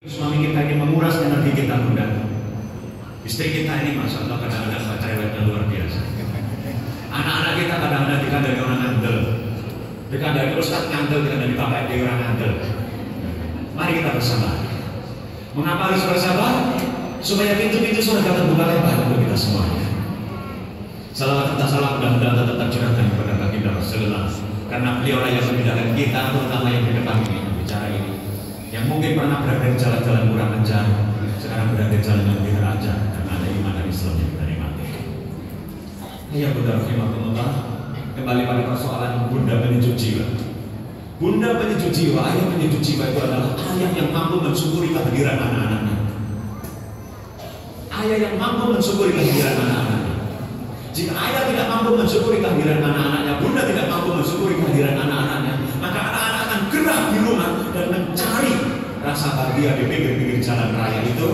Suami kita ini menguras energi kita muda. Istri kita ini masya Allah kadang-kadang baca riwayatnya luar biasa. Anak-anak kita kadang-kadang dikandani orang ngandel, dikandani ustaz ngandel, dikandani bapak dia orang ngandel. Mari kita bersabar. Mengapa harus bersabar? Supaya pintu-pintu surga terbuka lebar untuk kita semuanya. Salawat serta salam mudah-mudahan tetap tercurahkan kepada baginda Rasulullah, karena beliau yang membedakan kita, terutama yang di depan ini, yang bicara ini, yang mungkin pernah berada di jalan-jalan kurang ajar, sekarang berada di jalan yang lebih ajar, karena ada iman dan Islam yang kita nikmati. Ya Bunda rahimahumullah, kembali pada persoalan bunda penyejuk jiwa. Bunda penyejuk jiwa, ayah penyejuk jiwa itu adalah ayah yang mampu mensyukuri kehadiran anak-anaknya. Ayah yang mampu mensyukuri kehadiran anak-anaknya. Jika ayah tidak mampu mensyukuri kehadiran anak-anaknya, bunda tidak mampu mensyukuri kehadiran anak-anaknya, maka anak-anak akan gerak di rumah dan mencari rasa bahagia di pinggir-pinggir jalan raya itu,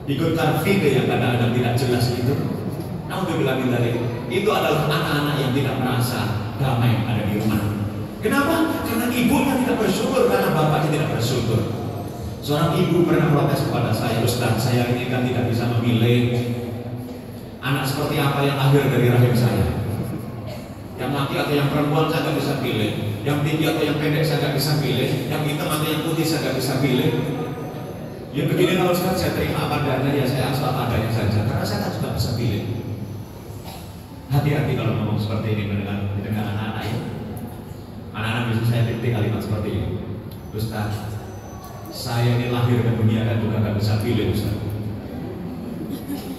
ikut car free day yang kadang-kadang tidak jelas itu. Naudzubillah min dzalik. Itu adalah anak-anak yang tidak merasa damai ada di rumah. Kenapa? Karena ibunya tidak bersyukur, karena bapaknya tidak bersyukur. Seorang ibu pernah protes kepada saya, Ustaz, saya ini kan tidak bisa memilih anak seperti apa yang lahir dari rahim saya. Yang laki atau yang perempuan saya tidak bisa pilih, yang tinggi atau yang pendek saya tidak bisa pilih, yang hitam atau yang putih saya tidak bisa pilih. Ya begini, kalau saya terima apa adanya, ya saya asal adanya saja, karena saya tak juga bisa pilih. Hati-hati kalau ngomong seperti ini dengan anak-anak ya. Anak-anak bisa saya titik kalimat seperti ini, Ustaz, saya ini lahir ke dunia dan juga tidak bisa pilih, Ustaz.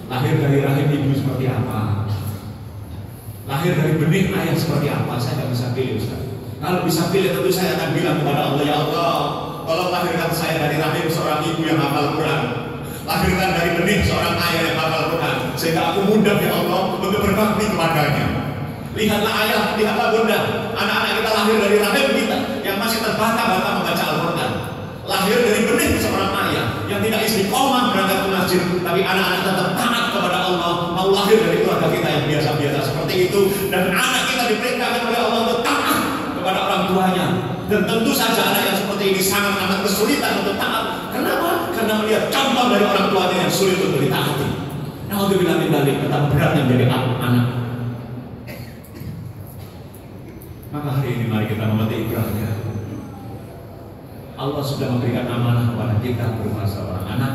Lahir dari rahim ibu seperti apa, lahir dari benih ayah seperti apa, saya tidak bisa pilih, Ustaz. Kalau bisa pilih tentu saya akan bilang kepada Allah, ya Allah, tolong lahirkan saya dari rahim seorang ibu yang hafal Quran, lahirkan dari benih seorang ayah yang hafal Quran, sehingga aku mudah ya Allah untuk berbakti kepadanya. Lihatlah ayah, lihatlah bunda, anak-anak kita lahir dari rahim kita yang masih terbata-bata membaca Al-Quran, lahir dari benih seorang ayah yang tidak istiqomah berangkat ke masjid, tapi anak-anak tetap taat kepada Allah, mau lahir dari keluarga kita yang biasa-biasa seperti itu, dan anak kita diperintahkan oleh Allah untuk taat kepada orang tuanya. Dan tentu saja anak yang seperti ini sangat amat kesulitan untuk taat. Kenapa? Karena melihat contoh dari orang tuanya yang sulit untuk ditaati. Naudzubillah min dzalik, betapa beratnya menjadi anak. Maka hari ini mari kita memetik ibrahnya. Allah sudah memberikan amanah kepada kita berupa seorang anak.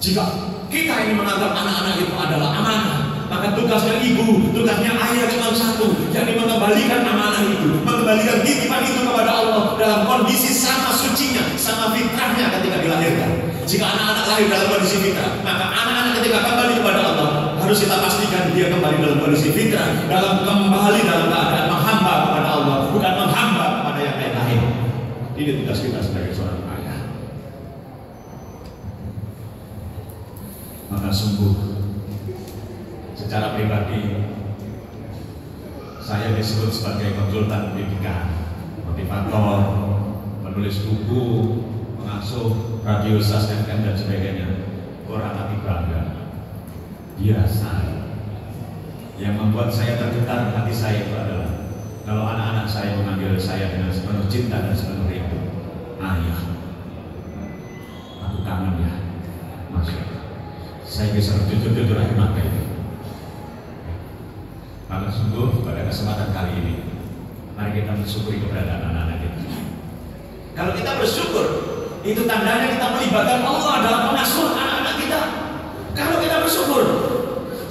Jika kita ini menganggap anak-anak itu adalah amanah, maka tugasnya ibu, tugasnya ayah cuma satu, yakni mengembalikan amanah itu, mengembalikan titipan itu kepada Allah dalam kondisi sama sucinya, sama fitrahnya ketika dilahirkan. Jika anak-anak lahir dalam kondisi fitrah, maka anak-anak ketika kembali kepada Allah harus kita pastikan dia kembali dalam kondisi fitrah, kembali dalam keadaan menghamba kepada Allah, bukan menghamba kepada yang lain. Ini tugas kita sebagai seorang ayah. Maka sungguh secara pribadi saya disebut sebagai konsultan pendidikan, motivator, penulis buku, pengasuh radio SAS FM dan sebagainya. Orang hati bangga biasa. Yang membuat saya tergetar hati saya itu adalah kalau anak-anak saya memanggil saya dengan sepenuh cinta dan sepenuh rindu, ayah, aku kangen ya, Masya Allah. Saya bisa jujur-jujur air mata ini. Maka sungguh pada kesempatan kali ini, mari kita mensyukuri keberadaan anak-anak kita. Kalau kita bersyukur, itu tandanya kita melibatkan Allah dalam mengasuh anak-anak kita. Kalau kita bersyukur,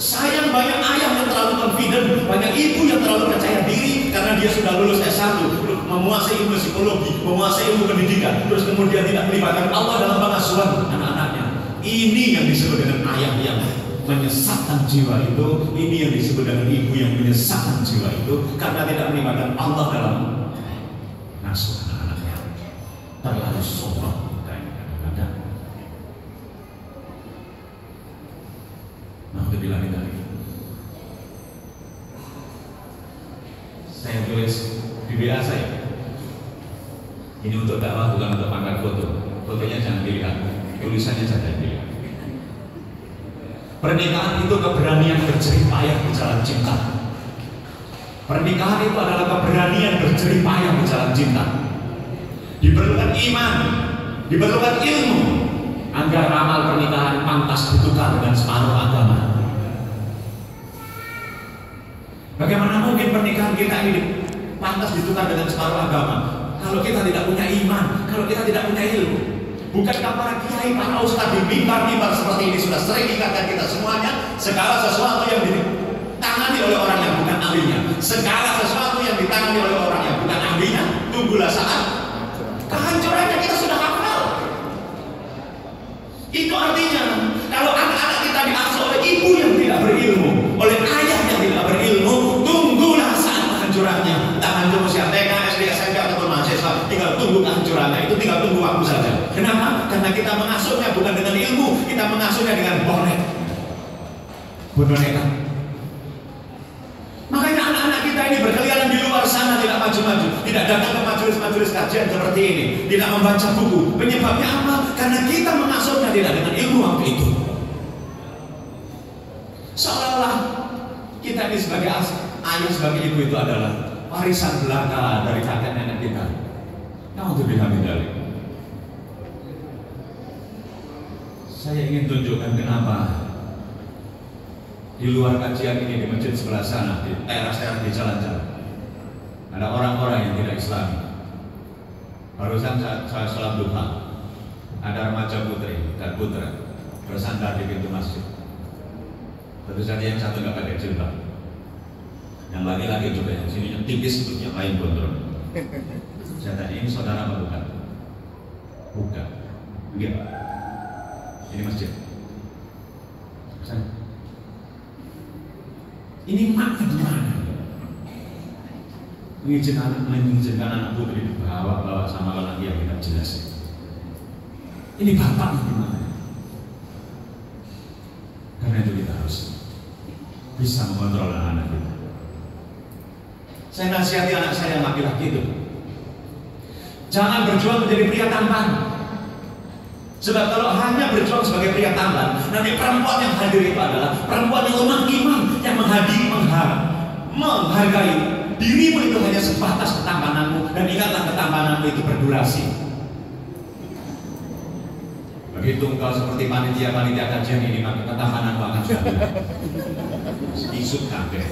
sayang banyak ayah yang terlalu confident, banyak ibu yang terlalu percaya diri karena dia sudah lulus S1, menguasai ilmu psikologi, menguasai ilmu pendidikan, terus kemudian tidak melibatkan Allah dalam pengasuhan anak-anaknya. Ini yang disebut dengan ayah yang menyesatkan jiwa itu, ini yang disebut dengan ibu yang menyesatkan jiwa itu, karena tidak melibatkan Allah dalam ngasuh anak-anaknya. Terlalu sombong kadang-kadang. Nah, bilang tadi saya tulis di WA saya, ini untuk dakwah bukan untuk pangkat foto, fotonya jangan dilihat, tulisannya saja dilihat. Pernikahan itu keberanian berjerih payah di jalan cinta. Pernikahan itu adalah keberanian berjerih payah di jalan cinta. Diperlukan iman, Diperlukan ilmu agar amal pernikahan pantas ditukar dengan separuh agama. Bagaimana mungkin pernikahan kita ini pantas ditukar dengan separuh agama kalau kita tidak punya iman, kalau kita tidak punya ilmu? Bukankah para kiai, para ustadz di mimbar-mimbar seperti ini sudah sering ingatkan kita semuanya, segala sesuatu yang ditangani oleh orang yang bukan ahlinya, segala sesuatu yang ditangani oleh orang yang bukan ahlinya, tunggulah saat kehancurannya. Kita sudah hafal. Itu artinya kalau anak-anak kita diasuh oleh ibu yang tidak berilmu, oleh ayah yang tidak berilmu, tunggulah saat kehancurannya. Entah hancur usia TK, SD, SMP ataupun mahasiswa, tinggal tunggu kehancurannya. Itu tinggal tunggu waktu saja. Kenapa? Karena kita mengasuhnya bukan dengan ilmu, kita mengasuhnya dengan boneka. Makanya anak-anak kita ini berkeliaran di luar sana, tidak maju-maju, tidak datang ke majelis-majelis kajian seperti ini, tidak membaca buku. Penyebabnya apa? Karena kita mengasuhnya tidak dengan ilmu waktu itu. Seolah-olah kita ini sebagai ayah, sebagai ibu itu adalah warisan belaka dari kakek nenek kita. Naudzubillah min dzalik. Saya ingin tunjukkan kenapa di luar kajian ini, di masjid sebelah sana, di teras-teras, di jalan-jalan, ada orang-orang yang tidak Islami. Barusan saya salat duha, ada remaja putri dan putra bersandar di pintu masjid. Tentu saja yang satu nggak pakai jilbab, yang laki-laki juga yang sininya tipis, yang lain gondrong. Saya tanya, ini saudara apa bukan? Bukan. Begini. Ini masjid. Sana. Ini makna di mana? Mengizinkan anak putri dibawa sama lelaki yang tidak jelas. Ini bapak di mana? Karena itu kita harus bisa mengontrol anak kita. Saya nasihati anak saya yang laki-laki itu, jangan berjuang menjadi pria tampan. Sebab kalau hanya berjuang sebagai pria tampan, nanti perempuan yang hadir itu adalah perempuan yang lemah iman, yang menghargai dirimu itu hanya sebatas ketampananmu, dan ingatlah ketampananmu itu berdurasi. Begitu engkau seperti panitia kajian ini, maka ketampananmu akan sudah isut kabeh.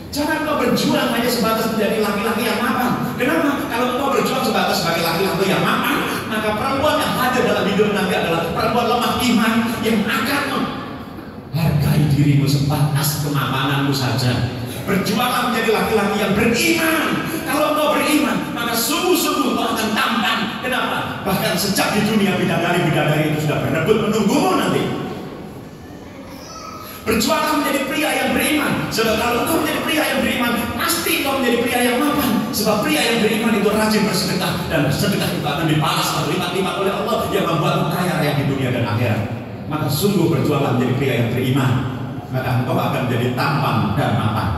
Jangan kau berjuang hanya sebatas menjadi laki-laki yang mapan. Kenapa? Kalau kau berjuang sebatas sebagai laki-laki yang mapan, maka perempuan yang hadir dalam hidup nanti adalah perempuan lemah iman yang akan menghargai dirimu sebatas kemapananmu saja. Berjuanglah menjadi laki-laki yang beriman. Kalau kau beriman, maka sungguh-sungguh kau akan tampan. Kenapa? Bahkan sejak di dunia bidadari-bidadari itu sudah berebut menunggumu nanti. Berjuanglah menjadi pria yang beriman. Sebab kalau kau menjadi pria yang beriman, pasti kau menjadi pria yang mapan. Sebab pria yang beriman itu rajin bersedekah, dan sedekah itu akan dibalas berlipat-lipat oleh Allah yang membuatmu kaya raya di dunia dan akhirat. Maka sungguh berjuanglah menjadi pria yang beriman, maka engkau akan menjadi tampan dan mapan.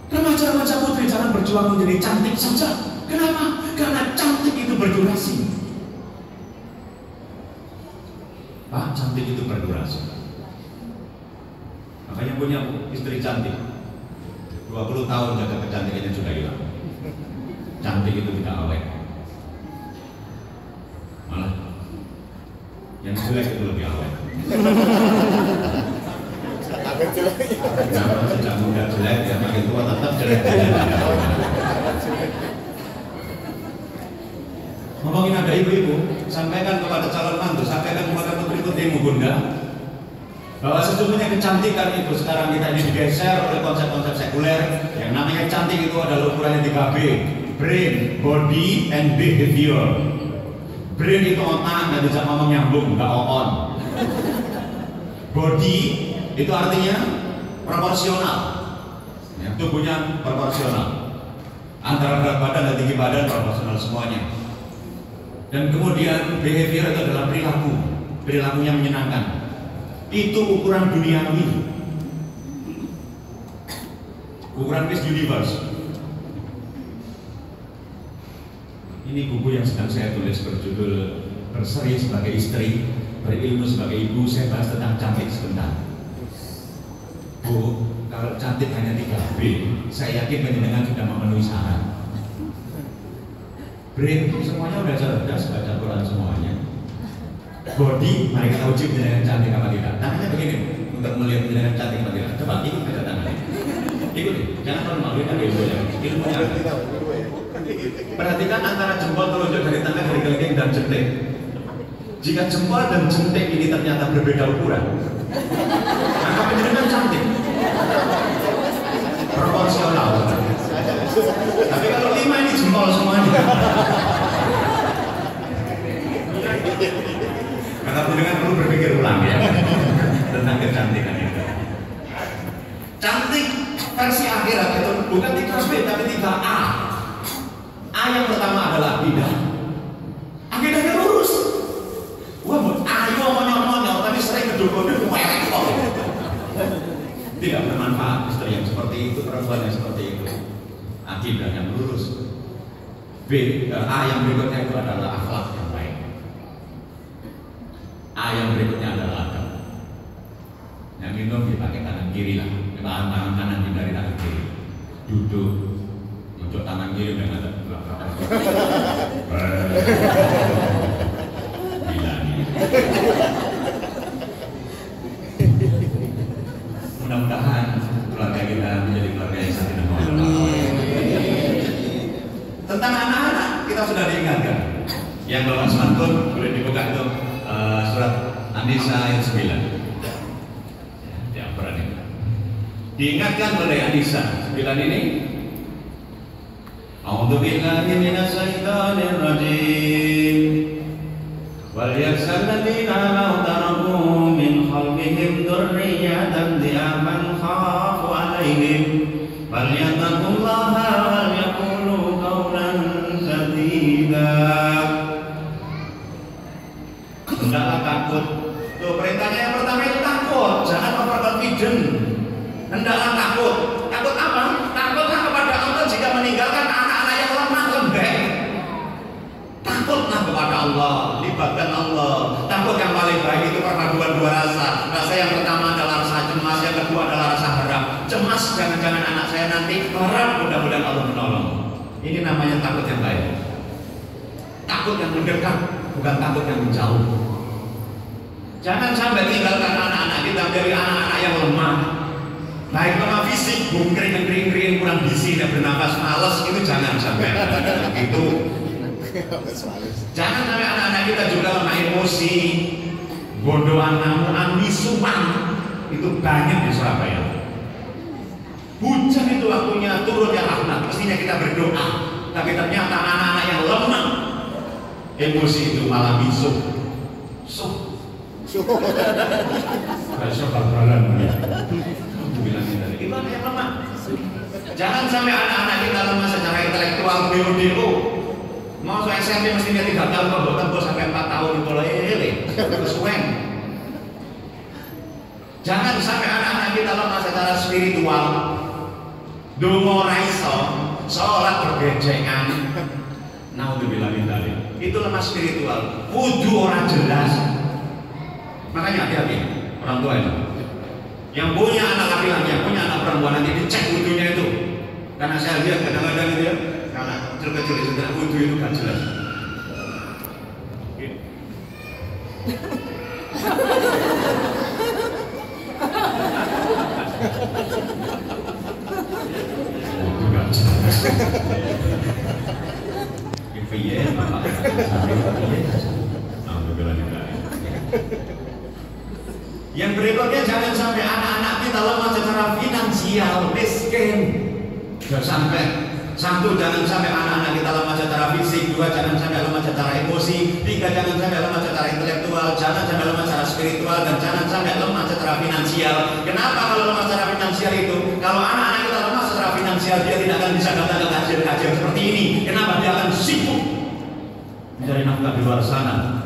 Remaja-remaja putri jangan berjuang menjadi cantik saja. Kenapa? Karena cantik itu berdurasi. Pak, cantik itu berdurasi. Makanya punya istri cantik 20 tahun jaga kecantikannya sudah hilang. Cantik itu tidak awet. Malah yang jelek itu lebih awet. Karena sejak muda jelek, ya makin tua tetap jelek. Ngomongin ada ibu-ibu, sampaikan kepada calon mantu, sampaikan kepada putri-putrimu bunda, bahwa sesungguhnya kecantikan itu sekarang kita ini digeser oleh konsep-konsep sekuler. Yang namanya cantik itu adalah ukurannya 3B, brain, body, and behavior. Brain itu otak, nggak bisa ngomong nyambung, nggak on. Body itu artinya proporsional, ya, tubuhnya proporsional, antara berat badan dan tinggi badan proporsional semuanya. Dan kemudian behavior itu adalah perilakunya menyenangkan. Itu ukuran duniawi, ukuran Miss Universe. Ini buku yang sedang saya tulis berjudul Berseri sebagai Istri, Berilmu sebagai Ibu. Saya bahas tentang cantik sebentar. Bu, kalau cantik hanya 3B, saya yakin penjenengan sudah memenuhi syarat. brain semuanya udah cerdas, baca Quran semuanya. Body mereka uji dengan cantik apa tidak. Namanya begini, untuk melihat dengan cantik apa tidak. Coba ikut aja tangannya. Ikuti, jangan terlalu malu kan ilmunya. Ilmunya. Perhatikan antara jempol telunjuk dari tangan, dari kelingking dan jentik. Jika jempol dan jentik ini ternyata berbeda ukuran, maka penjelasan cantik. Proporsional. Tapi kalau 5 ini jempol semuanya. Maka pendengar perlu berpikir ulang ya tentang kecantikan itu. Cantik versi akhirat itu bukan 3B tapi 3A. A yang pertama adalah akidah. Akidahnya lurus. Wah, ayo monyong-monyong tapi sering ngedukung-dukung welek kok. Tidak bermanfaat istri yang seperti itu, perempuan yang seperti itu. Akidah yang lurus. A yang berikutnya itu adalah akhlak yang baik. A yang berikutnya adalah adab. Yang minum dipakai tangan kiri lah, tangan kanan hindari tangan kiri. Duduk, untuk tangan kiri dengan adab. Gila nih. Mudah-mudahan keluarga kita menjadi keluarga yang sakinah mawaddah. Tentang anak-anak kita sudah diingatkan. Yang bawa smartphone boleh dibuka itu surat An-Nisa ayat 9. Ya, berani. Diingatkan oleh An-Nisa 9 ini. A'udzu billahi minasy syaithanir rajim. Wal yakhshal ladzina law taraku min khalfihim dzurriyyatan dhi'afan khafu 'alaihim falyattaqullaha wal yaqulu qawlan sadida. Hendaklah takut. Tuh perintahnya yang pertama itu takut, jangan overconfident. Hendaklah takut. Takut apa? Takutlah kepada Allah jika meninggalkan anak-anak yang lemah lembek. Takutlah kepada Allah, libatkan Allah. Takut yang paling baik itu perpaduan dua rasa. Rasa yang pertama adalah rasa cemas, yang kedua adalah rasa harap. Cemas jangan-jangan anak saya nanti, harap mudah-mudahan Allah menolong. Ini namanya takut yang baik. Takut yang mendekat, bukan takut yang menjauh. Jangan sampai tinggalkan anak-anak kita dari anak-anak yang lemah. Baik lemah fisik, kering, kurang gizi, tidak bernafas, malas, itu jangan sampai. Itu jangan sampai anak-anak kita juga lemah emosi, bodohan, namunan, misuman. Itu banyak di Surabaya. Hujan itu waktunya turun ya rahmat, mestinya kita berdoa. Tapi ternyata anak-anak yang lemah emosi itu malah misuh. Itu anak yang lemah. Jangan sampai anak-anak kita lemah secara intelektual, BO. Mau SMP mestinya 3 tahun, kok tembus sampai 4 tahun itu lele, kesuwen. Jangan sampai anak-anak kita lemah secara spiritual. Dongo raiso, sholat bergejengan. Naudzubillah min dzalik. Itu lemah spiritual. Wudu orang jelas. Makanya hati-hati orang tua itu. Yang punya anak laki-laki, yang punya anak perempuan nanti dicek wudunya itu. Karena saya lihat kadang-kadang itu ya, karena kecil-kecil itu wudu itu kan jelas. Wudu kan jelas. Iya, bapak. Alhamdulillah. Yang berikutnya jangan sampai anak-anak kita lemah secara finansial, miskin. Jangan sampai. Satu, jangan sampai anak-anak kita lemah secara fisik. Dua, jangan sampai lemah secara emosi. Tiga, jangan sampai lemah secara intelektual. Jangan sampai lemah secara spiritual. Dan jangan sampai lemah secara finansial. Kenapa kalau lemah secara finansial itu? Kalau anak-anak kita lemah secara finansial, dia tidak akan bisa datang ke kajian-kajian seperti ini. Kenapa? Dia akan sibuk mencari nafkah di luar sana.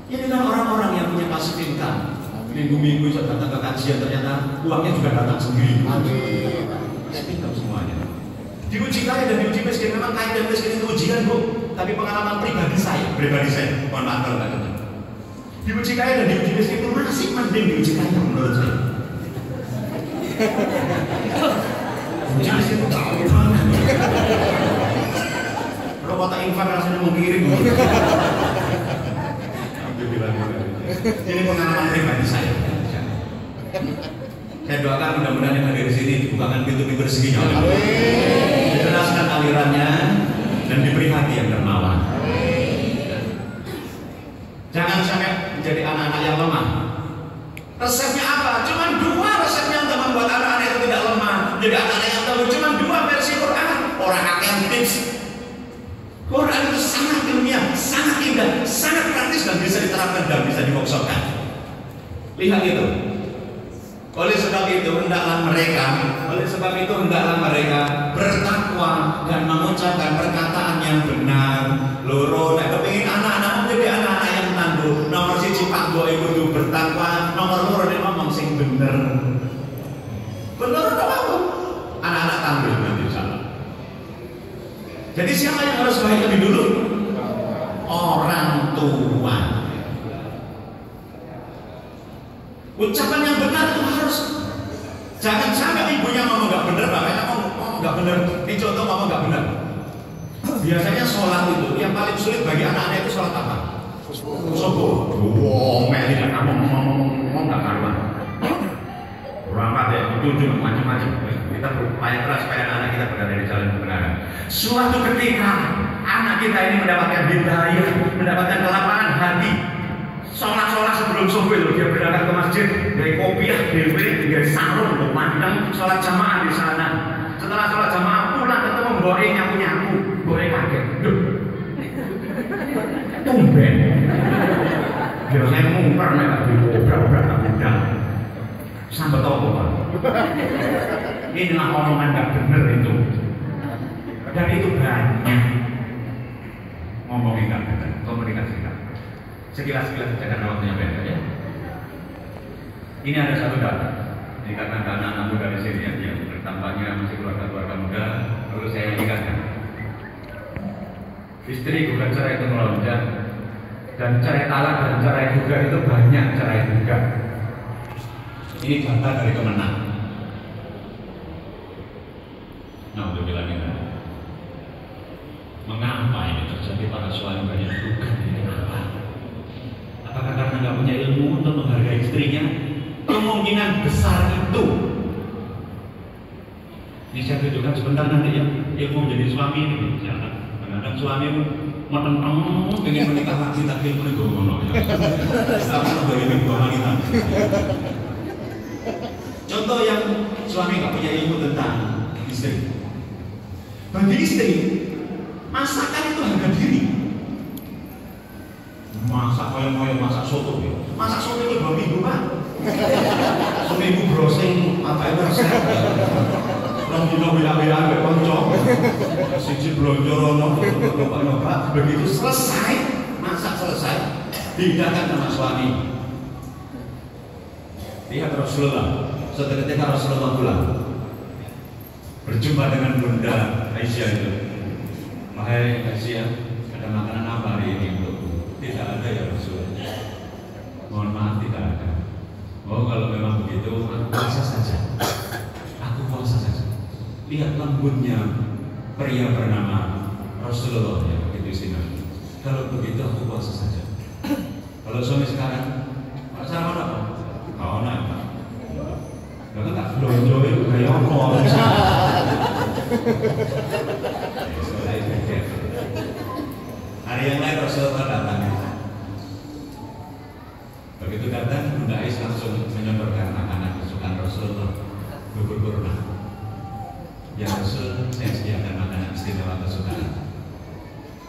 Ini kan orang-orang yang punya pasif income. Minggu-minggu bisa datang ke kajian, ternyata uangnya juga datang sendiri. Pasif income semuanya. Diuji kaya dan diuji miskin, memang kaya dan miskin itu ujian, Bu. Tapi pengalaman pribadi saya, mohon maaf kalau nggak benar. Diuji kaya dan diuji miskin itu masih mending diuji kaya menurut saya. Uji miskin itu tahu mana? kota infak rasanya mau kirim. Ini pengalaman pribadi saya. Saya doakan mudah-mudahan yang hadir di sini dibukakan pintu-pintu rezekinya oleh Allah. Dijelaskan alirannya dan diberi hati yang dermawan. Jangan sampai menjadi anak-anak yang lemah. Resepnya apa? Cuma 2 resepnya untuk membuat anak-anak itu tidak lemah. Jadi anak-anak yang tahu cuma 2 versi Quran. Orang akan tips. Quran itu sangat ilmiah, sangat indah, sangat praktis dan bisa diterapkan dan bisa dimaksudkan. Lihat itu. Oleh sebab itu hendaklah mereka bertakwa dan mengucapkan perkataan yang benar. Loro nek kepengin anak-anak menjadi anak-anak yang tangguh. Nomor 1 Pak Boy kudu bertakwa, nomor 2 nek ngomong sing bener. Bener apa? Anak-anak tangguh nanti insyaallah. Jadi siapa yang harus baik lebih dulu? Orang tua. Ucapan yang benar itu harus. Jangan sampai ibunya ngomong nggak benar, bapaknya ngomong nggak benar. Ini contoh ngomong nggak benar. Biasanya sholat itu yang paling sulit bagi anak-anak itu sholat apa? Subuh. Wow, meli dan kamu ngomong nggak karuan. Berangkat ya, itu macam-macam. Kita berupaya keras supaya anak kita berada di jalan kebenaran. Suatu ketika anak kita ini mendapatkan hidayah, mendapatkan kelapangan hati. Sholat sebelum subuh itu dia berangkat ke masjid, dari kopiah, dari sarung, untuk mandang sholat jamaah di sana. Setelah sholat jamaah pulang ketemu mboknya nyapu, mboknya kaget. Duh, tumben. Biasanya mungkar mereka obrak-obrak gudang. Sampai tahu Pak. Inilah omongan nggak bener itu. Dan itu banyak ngomongin nggak bener, komunikasi nggak. Sekilas-sekilas saja karena waktunya beda ya. Ini ada satu data. Ini karena anak-anak muda di sini yang tampaknya masih keluarga-keluarga muda, lalu saya ingatkan. Istri gugat cerai itu melonjak, dan cerai talak dan cerai gugat itu banyak cerai gugat. Ini data dari Kemenang. Nah, untuk bilangin mengapa ini terjadi pada suami banyak gugat ini kenapa? Apakah karena nggak punya ilmu untuk menghargai istrinya? Kemungkinan besar itu. Ini saya tunjukkan sebentar nanti ya ilmu menjadi suami ini. Kadang-kadang suami menentang ingin menikah lagi tapi ilmu itu ngono. Tapi bagaimana dua wanita. Contoh yang suami nggak punya ilmu tentang istri. Bagi istri, masakan itu harga diri. Masak koyo-koyo masak soto ya. Masak soto itu 2 minggu Pak. Seminggu browsing apa itu resep. Rong dino bila-bila ambek kanca. Siji blonjo rono nyoba begitu selesai, masak selesai, dihidangkan sama suami. Lihat Rasulullah, suatu ketika Rasulullah pulang berjumpa dengan Bunda Aisyah itu. Wahai Aisyah, ada makanan apa hari ini untuk? Tidak ada ya Rasul. Mohon maaf tidak ada. Oh kalau memang begitu, aku puasa saja. Aku puasa saja. Lihat lembutnya pria bernama Rasulullah ya begitu istimewa. Kalau begitu aku puasa saja. Kalau suami sekarang, sama apa? Kau nak? Kalau tak belanja itu kayak apa? Hari yang lain Rasulullah datang. Begitu datang, Bunda Aisyah langsung menyodorkan makanan kesukaan Rasulullah, bubur kurma. Ya Rasul, saya sediakan makanan istimewa kesukaan.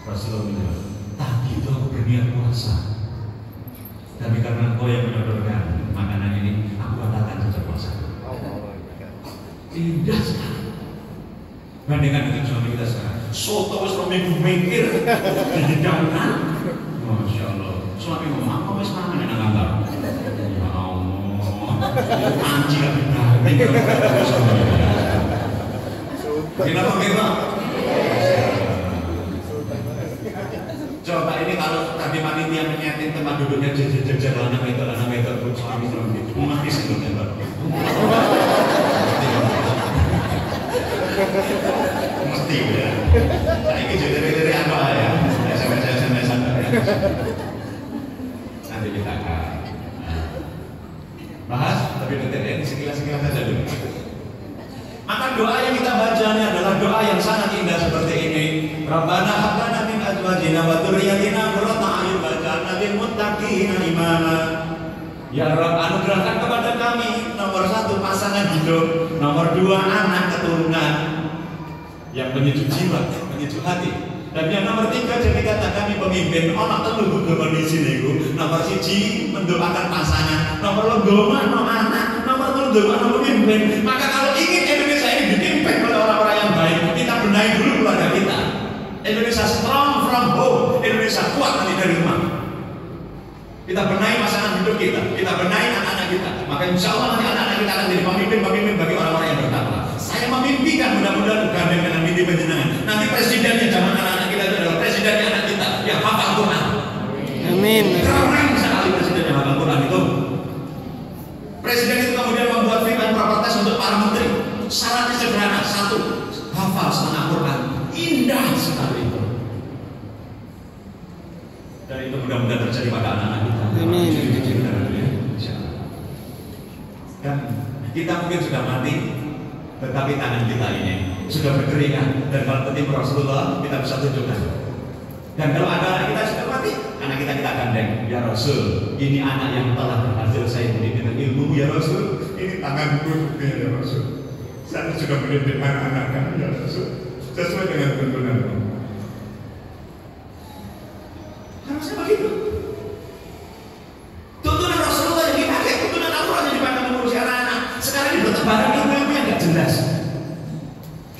Rasulullah menjawab, tadi itu aku berniat puasa, tapi karena engkau yang menyodorkan makanan ini, aku batalkan saja puasa. Indah sekali. Bandingkan dengan suami kita sekarang, soto wis 2 minggu mikir dihidangkan. Masya Allah. Suami ngomong, apa wis mangan nang kantor? Ya Allah. Anjing lagi nanti. Kenapa kita? Coba ini kalau tadi panitia menyetin tempat duduknya jejer lanang itu suami mati sebelumnya Pak. Mesti ya. Saya ini jadi apa? Nanti kita akan bahas lebih detail ya, sekilas-sekilas saja dulu. Maka doa yang kita baca ini adalah doa yang sangat indah seperti ini. Rabbana hab lana min azwajina wa dzurriyyatina qurrata a'yun waj'alna lil muttaqina imama. Ya Rabb, anugerahkan kepada kami nomor 1 pasangan hidup, nomor 2 anak keturunan yang penyejuk jiwa, penyejuk hati. Dan yang nomor 3 jadikan kami pemimpin. Orang telu kudu di sini ku. Nomor 1 mendoakan pasangan, nomor 2 no anak, nomor 3 no pemimpin. Maka kalau ingin Indonesia ini dipimpin oleh orang-orang yang baik, kita benahi dulu keluarga kita. Indonesia strong from home. Indonesia kuat nanti dari rumah. Kita benahi pasangan hidup kita benahi anak-anak kita. Maka insya Allah nanti anak-anak kita akan jadi pemimpin bagi orang-orang yang bertakwa. Saya memimpikan mudah-mudahan gandeng dengan mimpi penjenengan. Nanti presidennya zaman anak-anak kita itu adalah presidennya anak kita yang hafal Quran. Amin. Keren sekali presiden yang hafal Quran itu. Presiden itu kemudian membuat fit and proper test untuk para menteri. Syaratnya sederhana, 1, hafal setengah Quran. Indah sekali itu. Dan itu mudah-mudahan terjadi pada anak-anak kita. Amin. Dan kita mungkin sudah mati, tetapi tangan kita ini sudah berkeringat. Dan kalau ketemu Rasulullah kita bisa tunjukkan. Dan kalau ada anak kita sudah mati, anak kita gandeng. Ya Rasul, ini anak yang telah berhasil saya mendidik dengan ilmu. Ya Rasul, ini tanganku ya Rasul. Saya sudah mendidik anak-anak kami ya Rasul, sesuai dengan tuntunanmu. Harusnya begitu. Tuntunan Rasulullah yang dipakai, tuntunan Al-Quran yang dipakai mengurusi anak-anak. Sekarang ini bertebaran ilmu yang nggak jelas.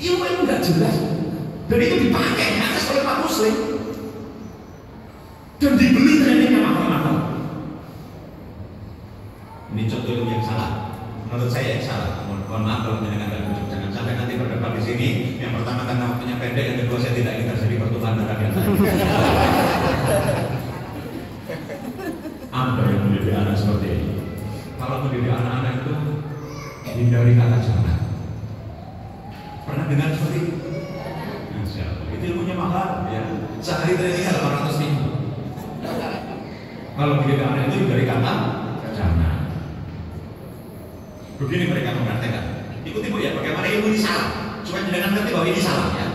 Ilmu yang nggak jelas. Dan itu dipakai atas oleh Pak Muslim. Dan dibeli trainingnya mahal-mahal. Ini contoh ilmu yang salah. Menurut saya yang salah. Mohon maaf kalau mendengar dan ucap. Jangan sampai nanti berdebat di sini. Yang pertama karena waktunya pendek, yang kedua saya tidak ingin terjadi pertumpahan darah yang lain. Anda yang mendidik anak seperti ini. Kalau mendidik anak-anak itu hindari kata jangan. Pernah dengar seperti itu? Insya Allah. Itu ilmunya mahal ya. Sehari trainingnya 800.000. Kalau mendidik anak itu hindari kata jangan. Begini mereka mengatakan. Ikuti Bu ya, bagaimana ilmu ini salah. Supaya jangan ngerti bahwa ini salah ya.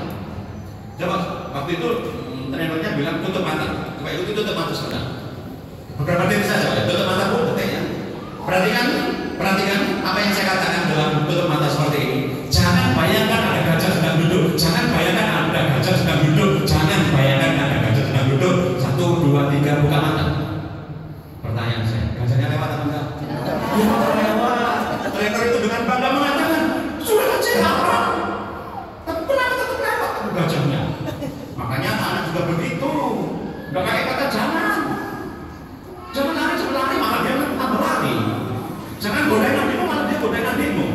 Coba waktu itu trainernya bilang tutup mata. Coba itu tutup mata sebentar. Beberapa detik saja, ya. Tutup mata Bu, detik ya. Perhatikan apa yang saya katakan dalam tutup mata seperti ini. Jangan bayangkan ada gajah sedang duduk. Jangan bayangkan ada gajah sedang duduk. Jangan bayangkan ada gajah sedang duduk. 1, 2, 3, buka mata. Pertanyaan saya, gajahnya lewat atau enggak? Ya lewat. Trainer itu dengan bangga mengatakan, sudah kecil apa? Tapi kenapa tetap lewat gajahnya? Makanya anak juga begitu. Enggak pakai kata jangan. Jangan lari, malah dia tambah lari. Jangan godain adikmu, malah dia godain adikmu.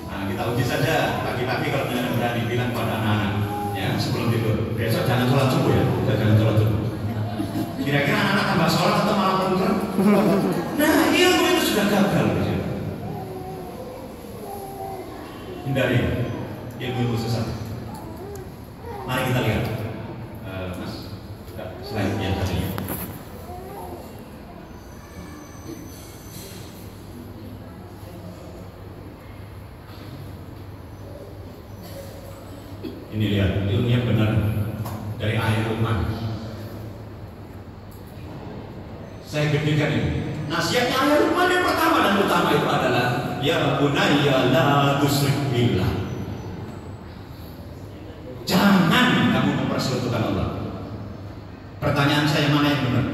Nah, kita uji saja pagi-pagi kalau kalian berani bilang pada anak-anak, ya sebelum tidur. Besok jangan sholat subuh ya, jangan sholat subuh. Kira-kira anak-anak tambah sholat atau malah program? Nah, ilmu itu sudah gagal. Hindari ilmu sesat. Mari kita lihat, Mas, slide-nya tadi. Ini lihat, ilmunya benar dari ayat Luqman. Saya gedekan ini. Nasihatnya ayat Luqman yang pertama dan utama itu adalah ya bunayya la tusyrik billah. Jangan kamu mempersekutukan Allah. Pertanyaan saya, mana yang benar?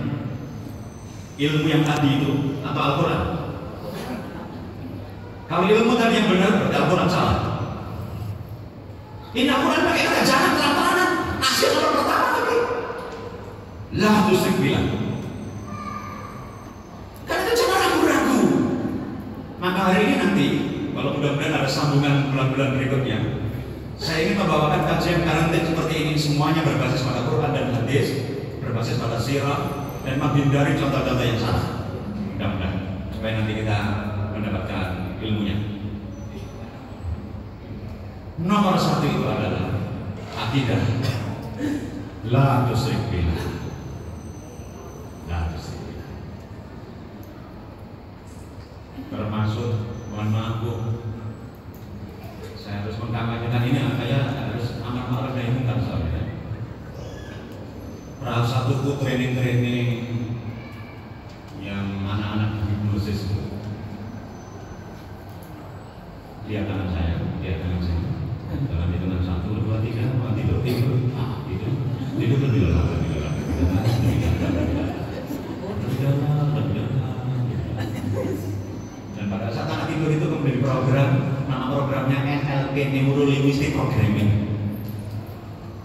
Ilmu yang tadi itu atau Al-Quran? Kalau ilmu tadi yang benar, berarti Al-Quran salah. Ini Al-Quran pakai kata jangan terang-terangan. Nasihat nomor pertama tadi la tusyrik billah. Karena itu jangan ragu-ragu. Maka hari ini nanti, kalau mudah-mudahan ada sambungan bulan-bulan berikutnya, saya ingin membawakan kajian karantin seperti ini. Semuanya berbasis pada Quran dan hadis, berbasis pada sirah, dan menghindari contoh-contoh yang salah. Mudah-mudahan supaya nanti kita mendapatkan ilmunya. Nomor 1 itu adalah akidah la tusyrik billah. tuh training yang anak-anak hipnosis itu. Lihat tangan saya, dalam hitungan 1, 2, 3, tidur, tidur lebih lama. Dan pada saat anak tidur itu kemudian program, nama programnya NLP, Neuro Linguistic Programming.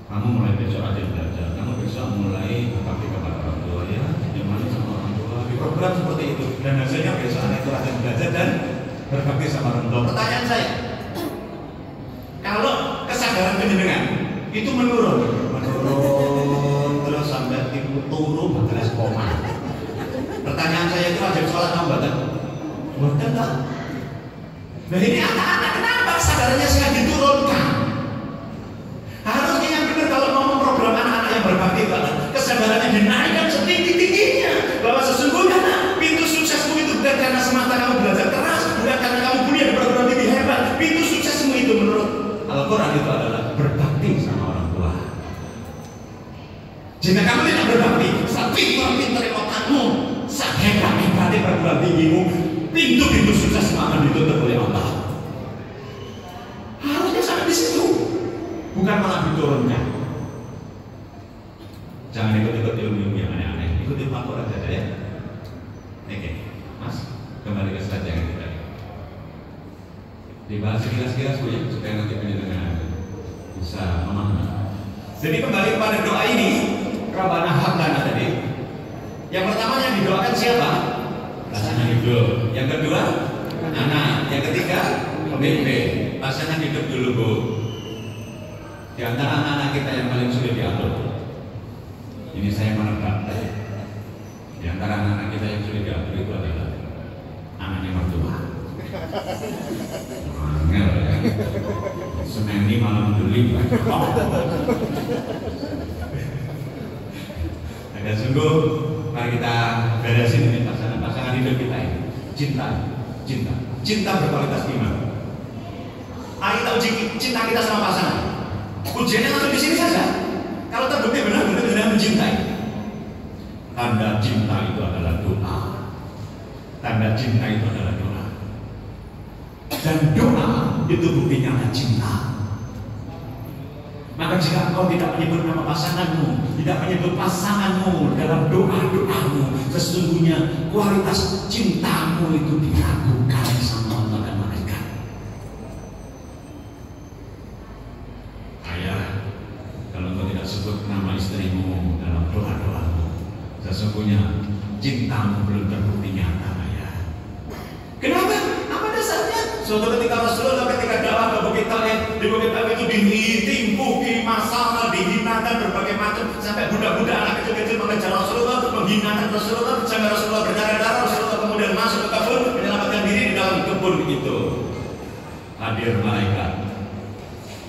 Kamu mulai besok aja belajar, kamu besok mulai berbakti kepada orang tua ya, dimana sama orang tua, di program seperti itu. Dan hasilnya besok anak itu rajin belajar dan berbakti sama orang tua. Pertanyaan saya, kalau kesadaran penjenengan itu menurun terus sampai turun 14 koma. Pertanyaan saya itu wajib sholat apa enggak? Bukan tak. Nah ini anak-anak kenapa kesadarannya sangat diturunkan? Harusnya yang benar kalau mau memprogram anak-anak yang berbakti itu kesadarannya dinaikkan setinggi-tingginya bahwa sesungguhnya pintu suksesmu itu bukan karena semata kamu belajar keras, bukan karena kamu punya program tinggi hebat. Pintu suksesmu itu menurut Al-Quran itu adalah berbakti sama orang tua. Jika kamu tidak berbakti, pintar-pintar otakmu, hebat-hebatnya perguruan tinggimu, pintu-pintu sukses akan ditutup oleh Allah. Harusnya sampai di situ, bukan malah diturunkan. Jangan ikut-ikut ilmu-ilmu yang aneh-aneh, ikut ilmu Al-Quran saja ya. Oke, Mas, kembali ke slide yang kita dibahas sekilas-kilas Bu ya, supaya nanti penjelasan bisa memahami. Jadi kembali kepada doa ini, Rabbana hab lana tadi. Yang pertama yang didoakan siapa? Pasangan hidup. Yang kedua, anak. Yang ketiga, pemimpin. Pasangan hidup dulu Bu. Di antara anak-anak kita yang paling sulit diatur, ini saya menebak. Di antara anak-anak kita yang sulit diatur itu adalah anaknya mertua. Angel ya. Senin ini malam beli. Agak sungguh. Mari kita beresin ini pasangan hidup kita ini. Cinta berkualitas gimana? Ayo kita uji cinta kita sama pasangan. Ujiannya langsung di sini saja. Kalau terbukti benar-benar mencintai. Tanda cinta itu adalah doa. Tanda cinta itu adalah doa. Dan doa itu bukti nyata cinta. Maka jika engkau tidak menyebut nama pasanganmu, tidak menyebut pasanganmu dalam doa-doamu, sesungguhnya kualitas cintamu itu diragukan sama Allah dan malaikat. Ayah, kalau engkau tidak sebut nama istrimu dalam doa-doamu, sesungguhnya cintamu belum terbukti nyata, ayah. Kenapa? Apa dasarnya? Suatu ketika Rasulullah ketika dakwah ke Bukit Taif, di Bukit Taif itu ditimpuki masalah, dihinakan berbagai macam, sampai budak-budak anak kecil-kecil mengejar Rasulullah, menghinakan Rasulullah, sampai Rasulullah berdarah-darah. Rasulullah kemudian masuk ke kebun, menyelamatkan diri di dalam kebun itu. Hadir malaikat,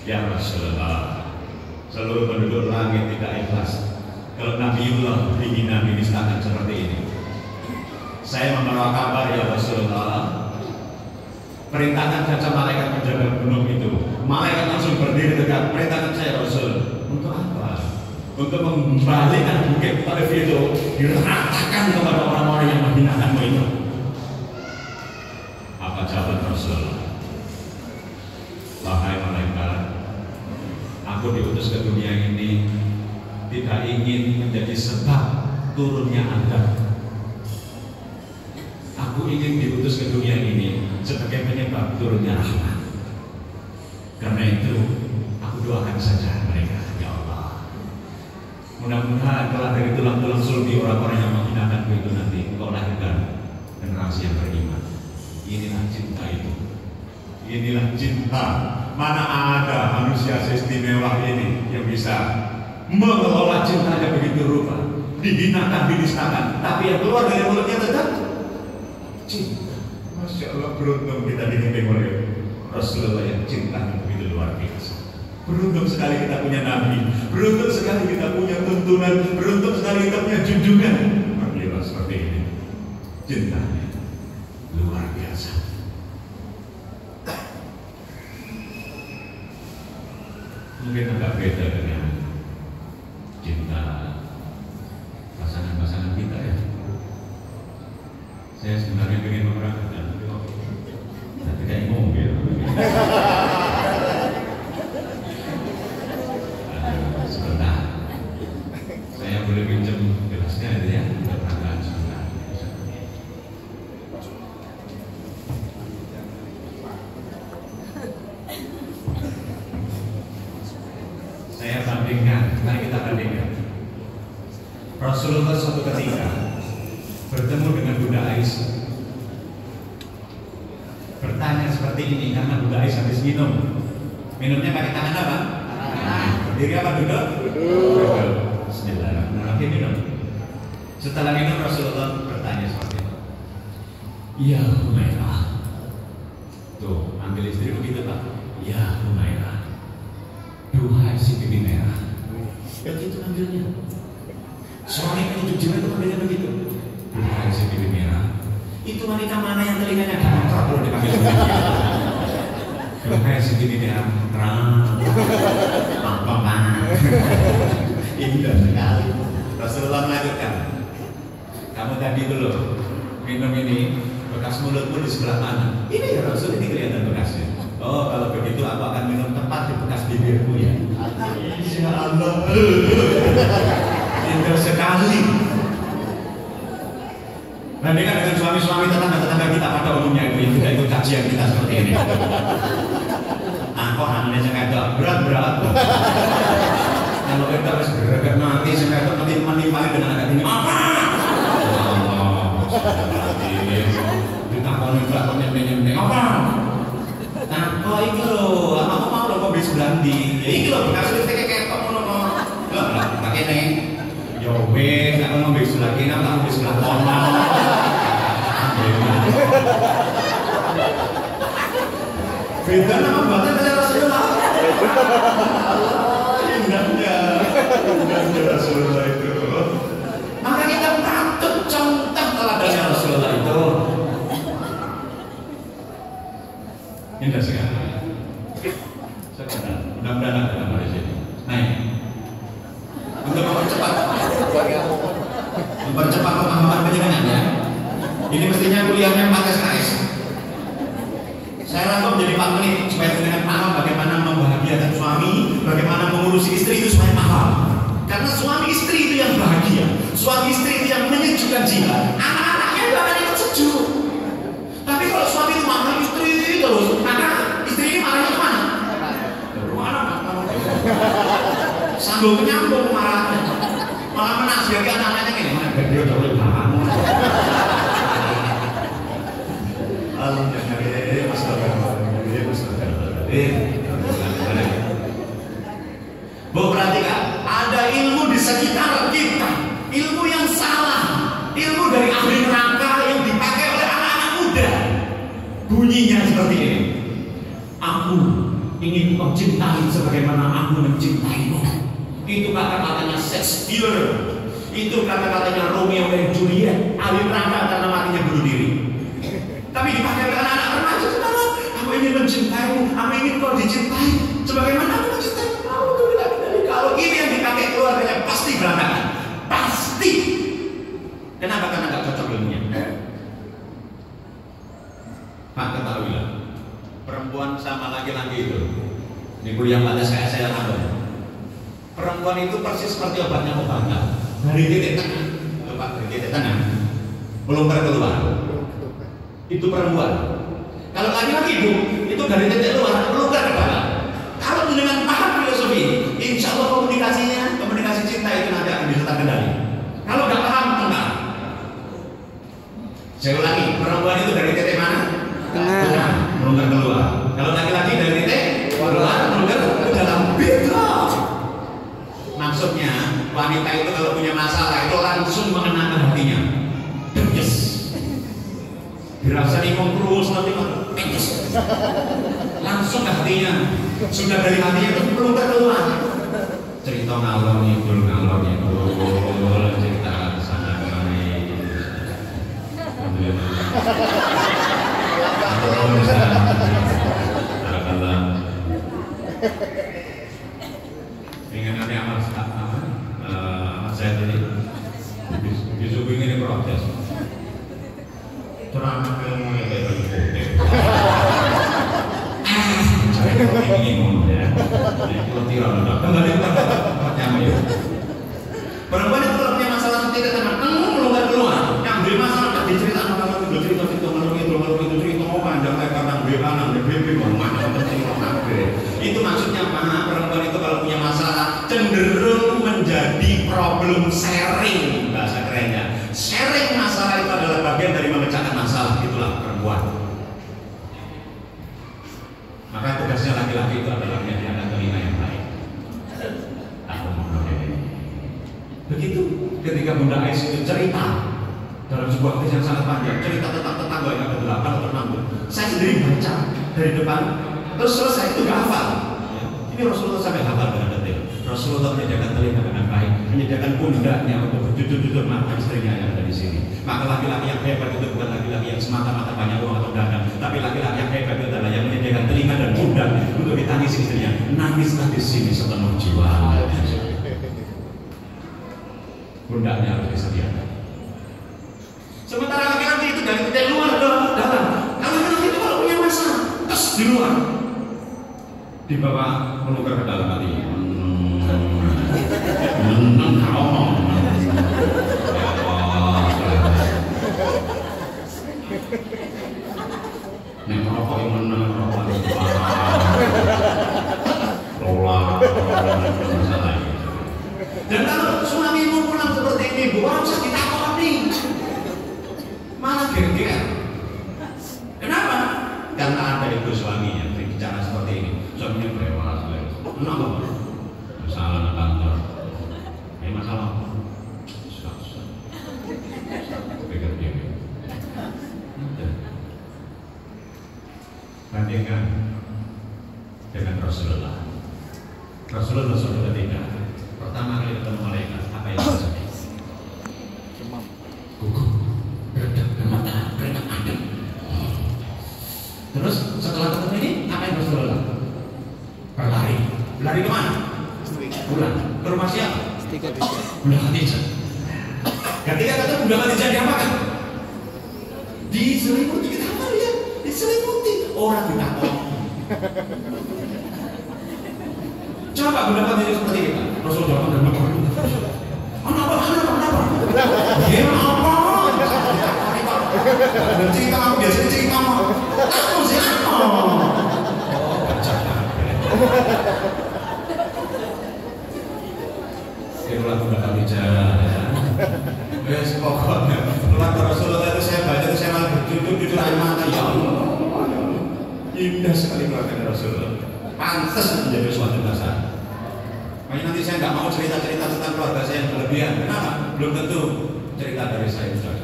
ya Rasulullah, seluruh penduduk langit tidak ikhlas kalau Nabiullah dihina dinistakan seperti ini. Saya membawa kabar ya Rasulullah. Perintahkan saja malaikat penjaga gunung itu. Malaikat langsung berdiri dekat. Perintahkan saya Rasul. Untuk apa? Untuk membalikan Bukit Taif itu, diratakan kepada orang-orang yang menghinakanmu itu. Apa jawaban Rasul? Wahai malaikat, aku diutus ke dunia ini tidak ingin menjadi sebab turunnya Adam. Aku ingin diutus ke dunia ini sebagai penyebab turunnya rahmat. Karena itu, aku doakan saja mereka, ya Allah. Mudah-mudahan kalau dari tulang-tulang sulbi orang-orang yang menghinakanku itu nanti Engkau lahirkan generasi yang beriman. Inilah cinta itu. Inilah cinta. Mana ada manusia seistimewa ini yang bisa mengelola cintanya begitu rupa, dihinakan, dinistakan, tapi yang keluar dari mulutnya tetap cinta. Masya Allah, beruntung kita dibimbing oleh Rasulullah yang cintanya begitu luar biasa. Beruntung sekali kita punya Nabi, beruntung sekali kita punya tuntunan, beruntung sekali kita punya junjungan. Beliau seperti ini, cintanya luar biasa. Mungkin agak beda dengan cinta pasangan kita ya. Saya sebenarnya ingin memperhatikan, tapi kayak mobil. Sebentar, saya boleh pinjam gelasnya itu ya, untuk perangkat sebentar. Saya bandingkan, mari kita bandingkan. Rasulullah suatu ketika bertemu dengan Bunda Aisyah, bertanya seperti ini karena Bunda Aisyah habis minum. Minumnya pakai tangan apa? Berdiri apa duduk? Duduk. Bismillahirrahmanirrahim, minum. Setelah minum Rasulullah bertanya seperti itu. Ya Humairah. Tuh, ambil istri begitu Pak. Ya Humairah. Duhai si pipi merah. Begitu ambilnya. Suami penutup jiwa itu ambilnya begitu. Duhai si pipi merah. Itu wanita mana yang telinganya diangkat kalau dipanggil begitu? Duhai si pipi merah. Apa-apa. Indah sekali. Rasulullah melanjutkan. Kamu tadi dulu minum ini, bekas mulutmu di sebelah mana? Ini ya Rasul, ini kelihatan bekasnya. Oh, kalau begitu aku akan minum tepat di bekas bibirmu ya. Ya Allah. Indah sekali. Bandingkan dengan suami-suami tetangga-tetangga kita pada umumnya itu yang tidak ikut kajian kita seperti ini. Aku hanya sengaja berat-berat. Kalau kita harus bergerak nanti sengaja nanti menimpali dengan agak tinggi. Apa? Kita mau nyempe apa? Nah, kok ini loh, aku mau lo kok bisa berhenti. Ya ini loh bekas listrik kayak kok mau lo pakai nih. Yobe, aku mau bisa lagi, aku bisa kono. Beda nama buatnya dari Rasulullah. Indahnya Rasulullah itu. Maka kita patut contoh teladannya Rasulullah itu. Indah sekali. Sekarang, mudah-mudahan ada gambar di sini. Naik. Untuk mempercepat pemahaman penjenengannya. Ini mestinya kuliahnya 4 SKS. Saya rangkum menjadi 4 menit supaya dengan paham bagaimana membahagiakan suami, bagaimana mengurusi istri itu supaya paham. Karena suami istri itu yang bahagia, suami istri itu yang menyejukkan jiwa. Anak-anaknya juga akan ikut sejuk. Tapi kalau suami itu marah istri terus, maka istri ini marahnya kemana? Ke rumah anak. Sambil menyambung marahnya, malah menasihati anak-anaknya gini, mana dia jauh lebih paham. Perhatikan, ada ilmu di sekitar kita, ilmu yang salah, ilmu dari ahli neraka yang dipakai oleh anak-anak muda. Bunyinya seperti ini. Aku ingin kau cintai sebagaimana aku mencintaimu. Itu kata-katanya Shakespeare. Itu kata-katanya Romeo dan Juliet. Ahli neraka karena matinya bunuh diri. Tapi dipakai oleh anak-anak remaja. Aku ingin mencintaimu, aku ingin kau dicintai sebagaimana aku mencintaimu. Kalau ini yang dipakai keluarganya pasti berantakan. Pasti. Kenapa? Karena nggak cocok ilmunya. Pak, ketahuilah, perempuan sama laki-laki itu, ini kuliah pada saya tambah. Perempuan itu persis seperti obatnya obatan. Dari titik tengah, Pak, dari titik tengah, melompat keluar. Itu perempuan. Kalau laki-laki itu dari titik luar, melompat ke dalam. Kalau dengan paham filosofi, insya Allah komunikasi cinta itu nanti akan bisa terkendali. Kalau nggak paham, enggak. Saya ulangi, perempuan itu dari titik mana? Tengah, melompat keluar. Kalau laki-laki dari titik keluar, melompat ke dalam. Beda. Maksudnya, wanita itu kalau punya masalah itu langsung mengenangkan hatinya. Yes. Dirasa ngomong terus nanti langsung ke hatinya. Sudah dari hatinya itu perlu keluar. Cerita ngalor ngidul cerita sana kami. Alhamdulillah. Ingin nanti amal saya tadi anakmu yang kayak ini ngomong ya. Kalau tiram udah kembali ke tempatnya ya. Perempuan itu kalau punya masalah seperti itu kan, melonggar keluar. Yang beri masalah tak diceritakan kalau itu cerita cerita panjang lebar nang bela nang BB macam itu maksudnya apa? Perempuan itu kalau punya masalah cenderung menjadi problem sharing, bahasa kerennya. Sharing masalah itu adalah bagian dari memecahkan masalah, itulah perempuan. Maka tugasnya laki-laki itu adalah menyediakan telinga yang baik. Aku mau begitu ketika Bunda Ais itu cerita dalam sebuah kisah yang sangat panjang, cerita tentang tetangga yang ada 8 atau 6. Saya sendiri baca dari depan, terus selesai itu gak hafal. Ini Rasulullah sampai hafal dengan detail. Rasulullah menyediakan telinga dengan baik, menyediakan pundaknya untuk berjujur-jujur maafkan istrinya yang ada di sini. Maka laki-laki yang hebat itu bukan laki-laki yang semata-mata banyak uang atau dagang, tapi laki-laki yang hebat itu adalah yang menyediakan telinga dan pundak untuk ditangis istrinya. Nangislah di sini sepenuh jiwa. Pundaknya harus disediakan. Sementara laki-laki itu dari luar ke dalam. Kalau laki-laki itu kalau punya masalah, terus di luar, dibawa menukar ke dalam hati. Nek merokok yang menang merokok itu masalah. Dan kalau suamimu pulang seperti ini, bukan usah ditakoni, malah geger. Kenapa? Karena ada itu suaminya bicara seperti ini. Suaminya brewas, kenapa? Masalah di kantor. Ini masalah. Susah. Pikir dia. Bandingkan dengan Rasulullah. Rasulullah sudah tidak. Pertama kali ketemu malaikat, apa yang terjadi? Gugup, redak, gemetar, redak adem. Terus setelah ketemu ini, apa yang Rasulullah? Berlari. Berlari kemana? Pulang. Ke rumah siapa? Bunda Khadijah. Ketika ketemu Bunda Khadijah diapakan? Diselimuti. Kenapa dia? Diselimuti. Orang ditakut. Coba Bunda Khadijah seperti kita. Rasulullah dan Bapak. Kenapa? Ya apa? Cerita aku biasa cerita mau. Aku siapa? Oh, baca. Itulah Bunda Khadijah. Wes pokoknya keluar Rasulullah itu saya baca itu saya malah berjujur air mata ya Allah. Indah sekali keluarga Rasulullah. Pantas menjadi suatu dasar. Makanya nanti saya nggak mau cerita-cerita tentang keluarga saya yang berlebihan. Kenapa? Belum tentu cerita dari saya sudah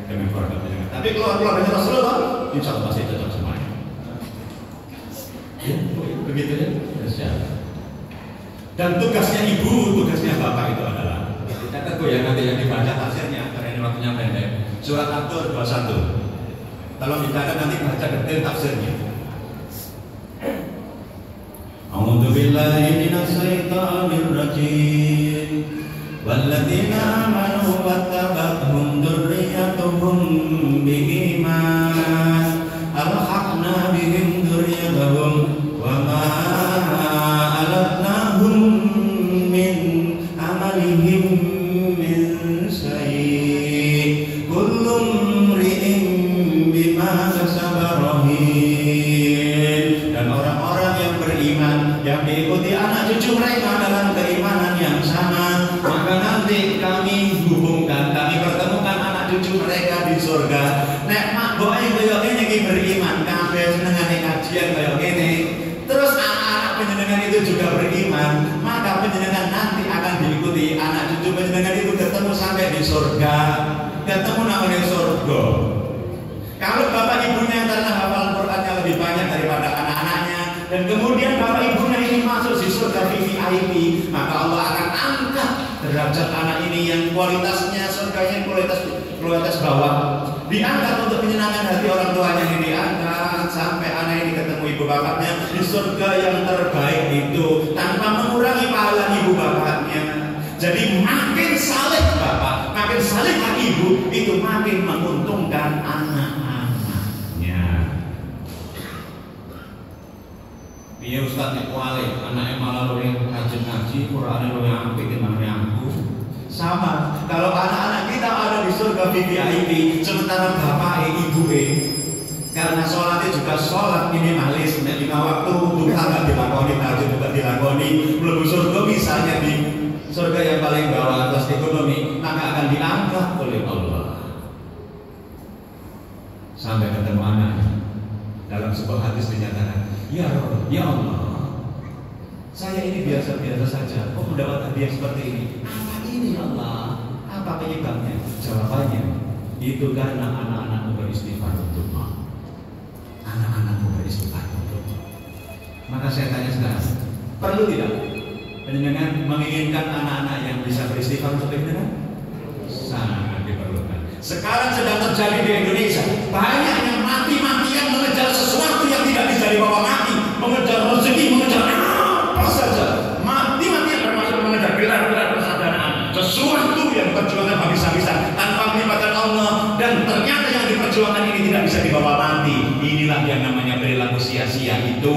dengan keluarga saya. Tapi keluarganya Rasulullah, insya Allah pasti cocok semuanya. Ya, begitu ya. Dan tugasnya ibu, tugasnya bapak itu adalah kita tunggu ya nanti yang dibaca tafsirnya karena ini waktunya pendek. Surat At-Tur 21. Tolong dicatat nanti baca detail tafsirnya. A'udzu billahi minasy syaithanir rajim. Walladzina amanu wattaba'thum dzurriyyatuhum biiman alhaqna bihim dzurriyyatahum wa ma alatnahum min amalihim min syai' kullu imri'in bima kasaba rahin. Dan orang-orang yang beriman yang diikuti anak cucu mereka dalam keimanan yang sama, maka nanti kami hubungkan, kami pertemukan anak cucu mereka di surga. Nek mak boe koyo ngene iki beriman, kabeh senengane kajian koyo ngene. Terus anak-anak panjenengan itu juga beriman, maka panjenengan nanti akan diikuti anak cucu panjenengan itu ketemu sampai di surga. Ketemu namanya surga. Kalau bapak ibunya karena hafal Qurannya lebih banyak daripada anak-anaknya, dan kemudian bapak ibunya ini masuk di surga VVIP, maka Allah akan angkat derajat anak ini yang kualitasnya surganya kualitas bawah, diangkat untuk menyenangkan hati orang tuanya, ini diangkat sampai anak ini ketemu ibu bapaknya di surga yang terbaik itu tanpa mengurangi pahala ibu bapaknya. Jadi makin saleh bapak, makin saleh ibu, itu makin menguntungkan anak-anak. Ustaz nek kuali, anaknya malah luwih rajin ngaji, Qur'ane luwih apik timbang aku. Sama, kalau anak-anak kita ada di surga VIP, sementara bapak ibu karena sholatnya juga sholat minimalis, 5 waktu, duha nggak dilakoni, tahajud juga dilakoni, belum surga misalnya di surga yang paling bawah atas ekonomi, maka akan diangkat oleh Allah sampai ketemu anaknya. Dalam sebuah hadis dinyatakan, ya Allah, saya ini biasa-biasa saja, kok mendapat hadiah seperti ini? Apa ini ya Allah? Apa penyebabnya? Jawabannya, itu karena anak-anakmu beristighfar untukmu. Anak-anakmu beristighfar untukmu. Maka saya tanya sekarang, perlu tidak dengan menginginkan anak-anak yang bisa beristighfar untuk dengan? Sangat diperlukan. Sekarang sedang terjadi di Indonesia, banyak yang mati-matian mengejar sesuatu yang tidak bisa dibawa mati, mengejar rezeki, mengejar apa saja, mati-matian termasuk mengejar gelar-gelar persaudaraan, sesuatu yang perjuangan habis-habisan tanpa melibatkan Allah, dan ternyata yang diperjuangkan ini tidak bisa dibawa mati. Inilah yang namanya perilaku sia-sia itu.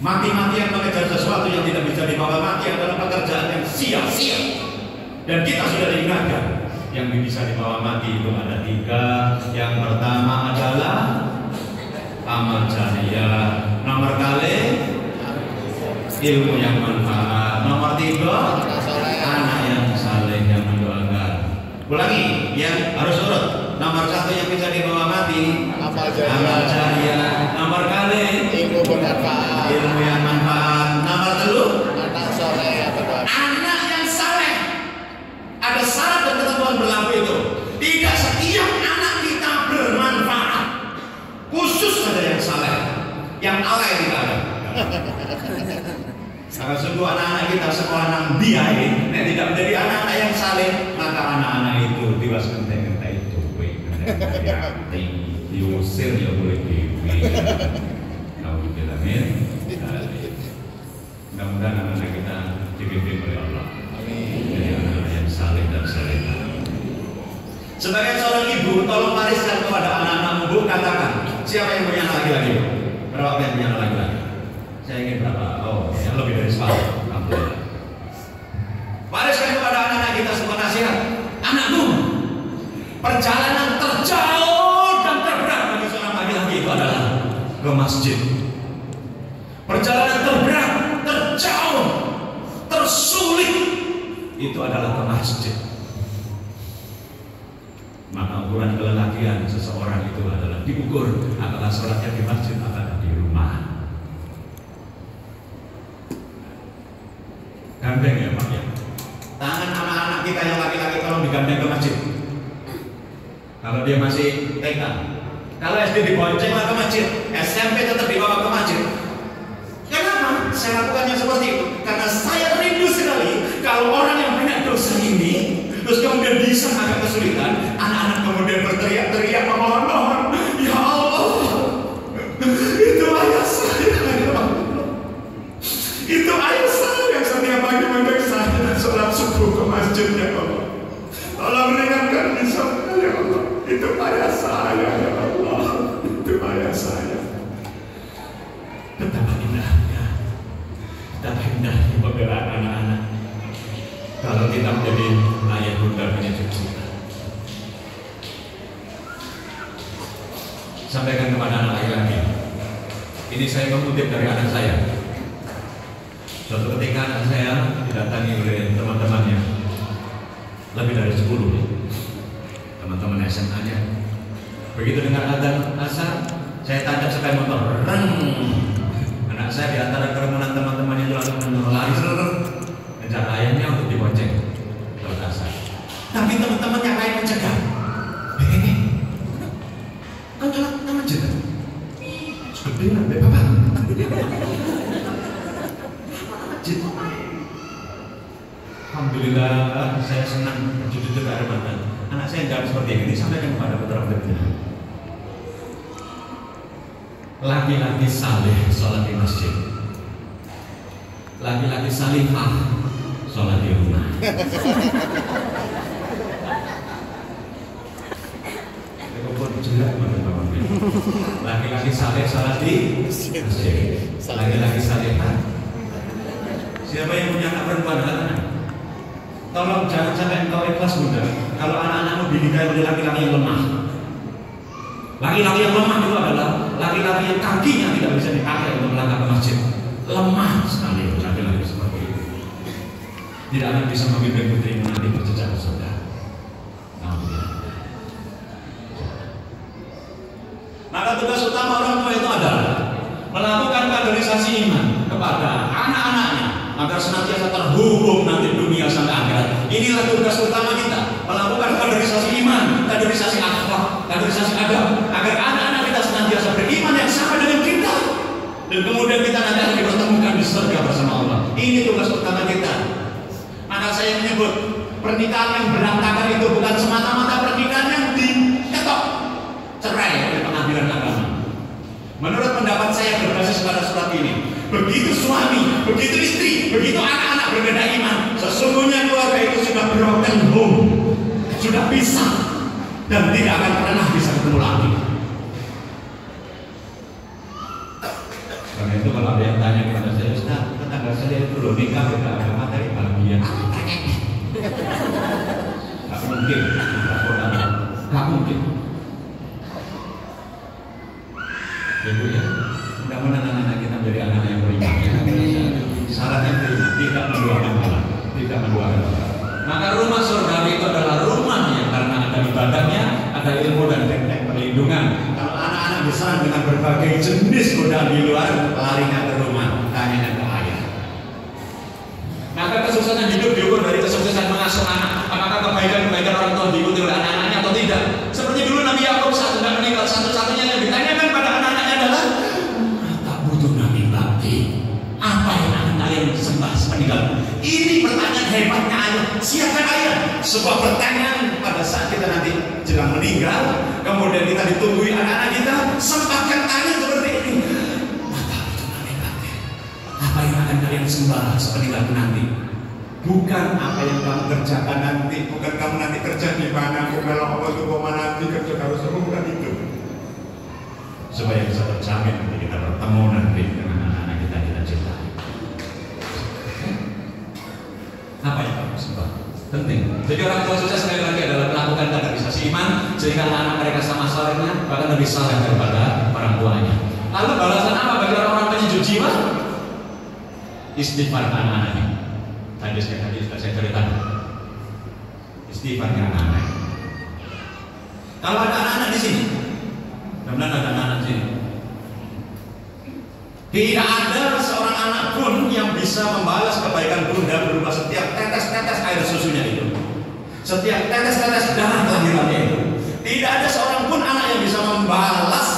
Mati-matian mengejar sesuatu yang tidak bisa dibawa mati adalah pekerjaan yang sia-sia. Dan kita sudah diingatkan, yang bisa dibawa mati itu ada 3. Yang pertama adalah amal jariyah, nomor kali ilmu yang manfaat, nomor 3 anak yang saleh yang mendoakan. Ulangi, yang harus urut. Nomor 1 yang bisa dibawa mati amal jariyah, nomor kali ilmu bermanfaat, ilmu yang manfaat, nomor 3 anak saleh. Anak yang saleh. Ada syarat dan ketentuan berlaku itu. Tidak setiap anak kita bermanfaat. Khusus ada yang saleh, yang alay tidak ada. Karena sungguh anak-anak kita sekolah nang biaya, nek tidak menjadi anak-anak yang saleh, maka anak-anak itu tiwas genteng-genteng itu, hati diusir ya boleh diwi. Kamu bilang mudah-mudahan anak-anak kita dibimbing oleh Allah. Jadi anak-anak yang saleh dan salehah. Sebagai seorang ibu, tolong wariskan kepada anak-anakmu, Bu, katakan, siapa yang punya anak laki-laki? Berapa yang punya anak laki-laki? Saya ingin berapa? Oh, yang lebih dari 10. Alhamdulillah. Wariskan kepada anak-anak kita sebuah nasihat. Anakku, perjalanan terjauh dan terberat bagi seorang laki-laki itu adalah ke masjid. Perjalanan terberat, terjauh, tersulit itu adalah ke masjid. Maka ukuran kelelakian seseorang itu adalah diukur apakah sholatnya di masjid atau di rumah. Gandeng ya Pak ya. Tangan anak-anak kita yang laki-laki tolong digandeng ke masjid. Kalau dia masih TK, kalau SD diboncenglah ke masjid, SMP tetap dibawa ke masjid. Kenapa saya lakukannya seperti itu? Karena saya rindu sekali kalau orang yang banyak dosa ini, terus kemudian bisa agak kesulitan, anak-anak kemudian berteriak-teriak memohon-mohon, ya Allah, itu ayah saya, ya Allah. Itu ayah saya yang setiap pagi mengajak saya sholat subuh ke masjid, ya Allah. Tolong ringankan misalnya, ya Allah. Itu ayah saya, ya Allah. Itu ayah saya. Betapa indahnya, betapa indahnya pembelaan anak-anak. Kalau kita menjadi ayah bunda penyucuk kita. Sampaikan kepada anak laki-laki. Ini saya mengutip dari anak saya. Suatu ketika anak saya didatangi oleh teman-temannya, lebih dari 10 teman-teman SMA-nya. Begitu dengar adzan asar, saya tancap sepeda motor. Anak saya di antara kerumunan teman-temannya itu langsung lari kejar ayahnya untuk dibonceng ke asar. Tapi teman-teman yang lain mencegah. Kan telat teman juga. Segede lah, bapak. Alhamdulillah, saya senang jujur ada mantan. Anak saya jawab seperti ini, sampaikan kepada putra putrinya. Laki-laki saleh sholat di masjid, laki-laki salihah sholat di rumah. Itu pun jelek banget. Laki-laki saleh salat di masjid. Laki-laki salehah. Siapa yang punya anak perempuan adalah tolong jangan sampai engkau ikhlas bunda kalau anak-anakmu dididik oleh laki-laki yang lemah. Laki-laki yang lemah itu adalah laki-laki yang kakinya tidak bisa dipakai untuk melangkah ke masjid. Lemah sekali laki-laki seperti itu. Tidak akan bisa memimpin putrimu nanti berjejak ke surga. Maka tugas utama orang tua itu adalah melakukan kaderisasi iman kepada anak-anaknya agar senantiasa terhubung nanti dunia sampai akhirat. Inilah tugas utama kita, melakukan kaderisasi iman, kaderisasi akhlak, kaderisasi adab, agar anak-anak kita senantiasa beriman yang sama dengan kita, dan kemudian kita nanti akan dipertemukan di surga bersama Allah. Ini tugas utama kita. Maka saya menyebut pernikahan yang berantakan itu bukan semata-mata pernikahan yang diketok cerai oleh pengadilan agama. Menurut pendapat saya berbasis pada surat ini, begitu suami, begitu istri, begitu anak-anak berbeda iman, sesungguhnya keluarga itu sudah broken home, sudah pisah, dan tidak akan pernah bisa ketemu lagi. Karena itu kalau ada yang tanya kepada saya, Ustaz, tetangga saya itu loh nikah beda agama dari bahagia. Gak mungkin, gak mungkin. Ibu ya, mudah-mudahan anak-anak kita menjadi anak yang beriman. Syaratnya beriman, tidak menduakan Allah, tidak menduakan Allah. Maka rumah surgawi itu adalah rumah yang karena ada ibadahnya, ada ilmu dan teknik perlindungan. Kalau anak-anak diserang dengan berbagai jenis godaan di luar, larinya ke rumah, tanya ke ayah. Maka kesuksesan hidup diukur dari kesuksesan mengasuh anak. Apakah kebaikan-kebaikan orang tua diikuti oleh anak-anaknya atau tidak? Seperti dulu Nabi Yakub saat sedang meninggal, satu-satunya yang ditanyakan pada anak-anaknya adalah, tak butuh Nabi Bakti. Apa yang akan kalian sembah sepeninggal? Ini pertanyaan hebatnya ayah. Siapkan ayah. Sebuah pertanyaan pada saat kita nanti jelang meninggal, kemudian kita ditungguin anak-anak kita, sempatkan tanya seperti ini. Tak butuh Nabi Bakti. Apa yang akan kalian sembah sepeninggal nanti? Bukan apa yang kamu kerjakan nanti, bukan kamu nanti kerja di mana, bukan apa itu kamu nanti kerja harus bukan itu. Supaya bisa terjamin nanti kita bertemu nanti dengan anak-anak kita cintai. Apa yang kamu sembah? Penting. Jadi orang tua sukses sekali lagi adalah melakukan kaderisasi iman sehingga anak-anak mereka sama salehnya, bahkan lebih saleh daripada orang tuanya. Lalu balasan apa bagi orang-orang penyejuk jiwa? Istighfar anak-anaknya. Tadi sudah saya ceritakan istighfarnya anak-anak. Kalau ada anak-anak di sini, benar-benar ada anak-anak di sini, tidak ada seorang anak pun yang bisa membalas kebaikan bunda berupa setiap tetes-tetes air susunya itu, setiap tetes-tetes darah kelahirannya itu. Tidak ada seorang pun anak yang bisa membalas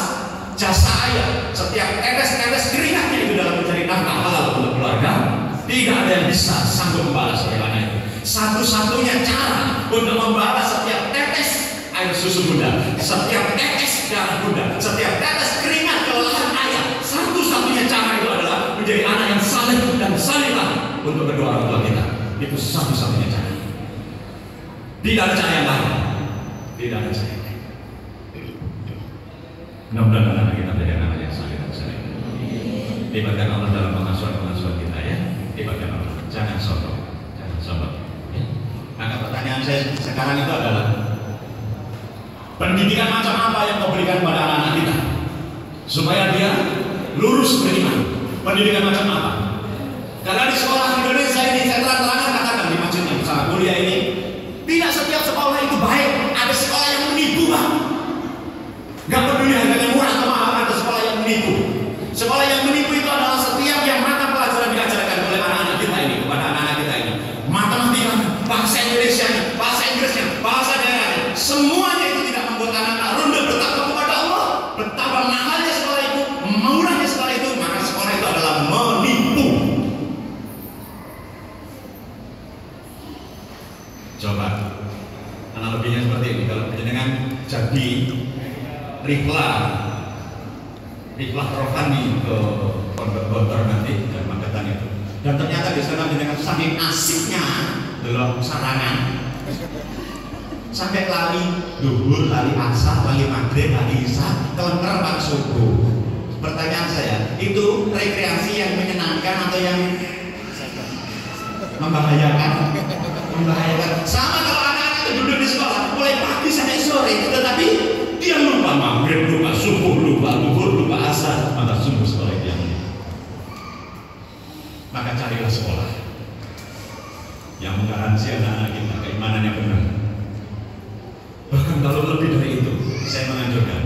jasa ayah, setiap tetes-tetes keringatnya itu dalam mencari nafkah halal untuk keluarga. Tidak ada yang bisa sanggup membalas bagaimana itu. Satu-satunya cara untuk membalas setiap tetes air susu bunda, setiap tetes darah bunda, setiap tetes keringat kelelahan ayah, satu-satunya cara itu adalah menjadi anak yang saleh dan salihah untuk kedua orang tua kita. Itu satu-satunya cara. Tidak ada cara yang lain. Tidak ada cara yang lain. Mudah-mudahan anak kita menjadi anak yang saleh dan salihah. Libatkan Allah dalam pengasuhan-pengasuhan kita ya. Libatkan Allah. Jangan sombong. Jangan sombong. Ya. Maka pertanyaan saya sekarang itu adalah, pendidikan macam apa yang kau berikan pada anak-anak kita supaya dia lurus beriman? Pendidikan macam apa? Karena di sekolah Indonesia ini saya terang-terangan katakan di masjid yang bersama kuliah ini, tidak setiap sekolah itu baik. Ada sekolah yang menipu, Bang. Gak peduli harganya murah atau mahal, ada sekolah yang menipu. Sekolah yang menipu itu adalah setiap yang mata pelajaran diajarkan oleh anak-anak kita ini kepada anak-anak kita ini, matematika, bahasa Indonesia, bahasa Inggrisnya, bahasa daerahnya, semuanya itu tidak membuat anak-anak ronda bertakwa kepada Allah. Betapa mahalnya sekolah itu, murahnya sekolah itu, maka sekolah itu adalah menipu. Coba analoginya seperti ini, kalau dengan jadi rihlah rohani ke Pondok Gontor nanti dan Magetan itu, dan ternyata di sana dengan saking asiknya dalam sarangan, sampai lali duhur, lali asar, lali maghrib, lali isya, kelengar pak subuh. Pertanyaan saya, itu rekreasi yang menyenangkan atau yang membahayakan? Membahayakan. Sama kalau anak-anak itu duduk di sekolah mulai pagi sampai sore, tetapi dia lupa maghrib, lupa subuh, lupa duhur, lupa asar, maka sungguh sekolah dia. Maka carilah sekolah yang menggaransi anak-anak kita keimanannya benar. Bahkan kalau lebih dari itu, saya menganjurkan,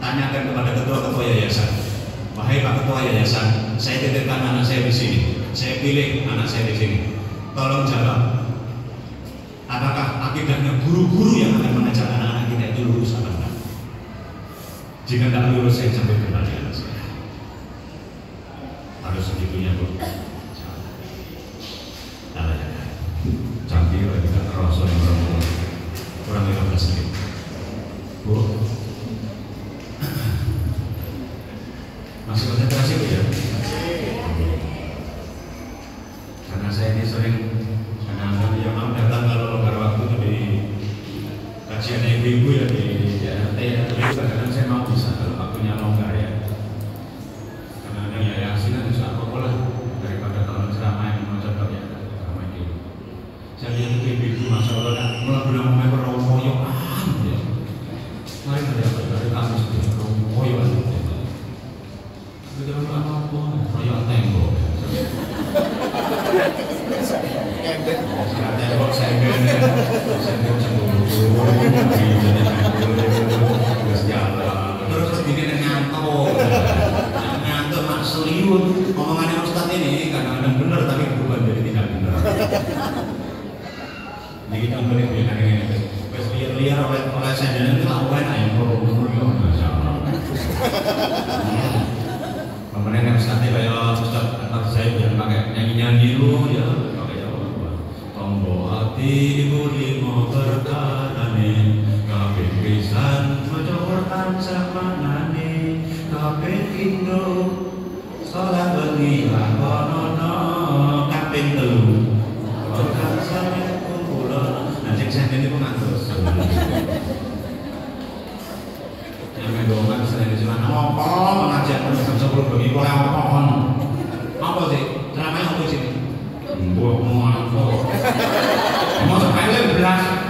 tanyakan kepada ketua-ketua yayasan. Wahai Pak Ketua Yayasan, saya titipkan anak saya di sini. Saya pilih anak saya di sini. Tolong jawab, apakah akidahnya guru-guru yang akan mengajar anak-anak kita itu lurus atau enggak? Jika tidak lurus, saya cabut kembali anak saya. Harus segitunya, Bu. Campur kita terasa yang kurang 15 menit. Bu, masih konsentrasi Bu ya? Karena saya ini sering kadang-kadang yang mau datang kalau longgar waktu di kajian ibu-ibu ya di RT ya, tapi kadang-kadang saya mau bisa kalau waktunya longgar ya. Kadang-kadang ya yasin bisa apa lah daripada kalau ceramah yang mau contoh ya ceramah itu. Saya lihat ibu-ibu masya Allah nak mulai memang romoyoan ya. Mari dari apa dari kami sudah romoyoan. Jangan apa-apa, royok tembok. Tembok senggen, senggen terus jalan, terus bikin ngantuk, ngantuk mak seliut. Omongannya Ustadz ini kadang-kadang benar tapi bukan jadi tidak benar. Jadi kita boleh bilang ini, pas liar-liar oleh senggen itu lawan ayam royok, masya Allah. Kemudian yang Ustadz kayak Ustadz anak saya yang pakai nyanyi-nyanyi lu ya pakai apa? Tombo hati ibu limo berkanane, kabeh pisan maca tansah manane, kabeh indo salat bengi lakonono, kabeh telu tansah kumpulan. Nah cek saya ini pengatur. Yang mendongan selain di sana apa mengajar sebelum bagi orang pohon apa sih ceramahnya apa sih buat mau apa mau sekali belas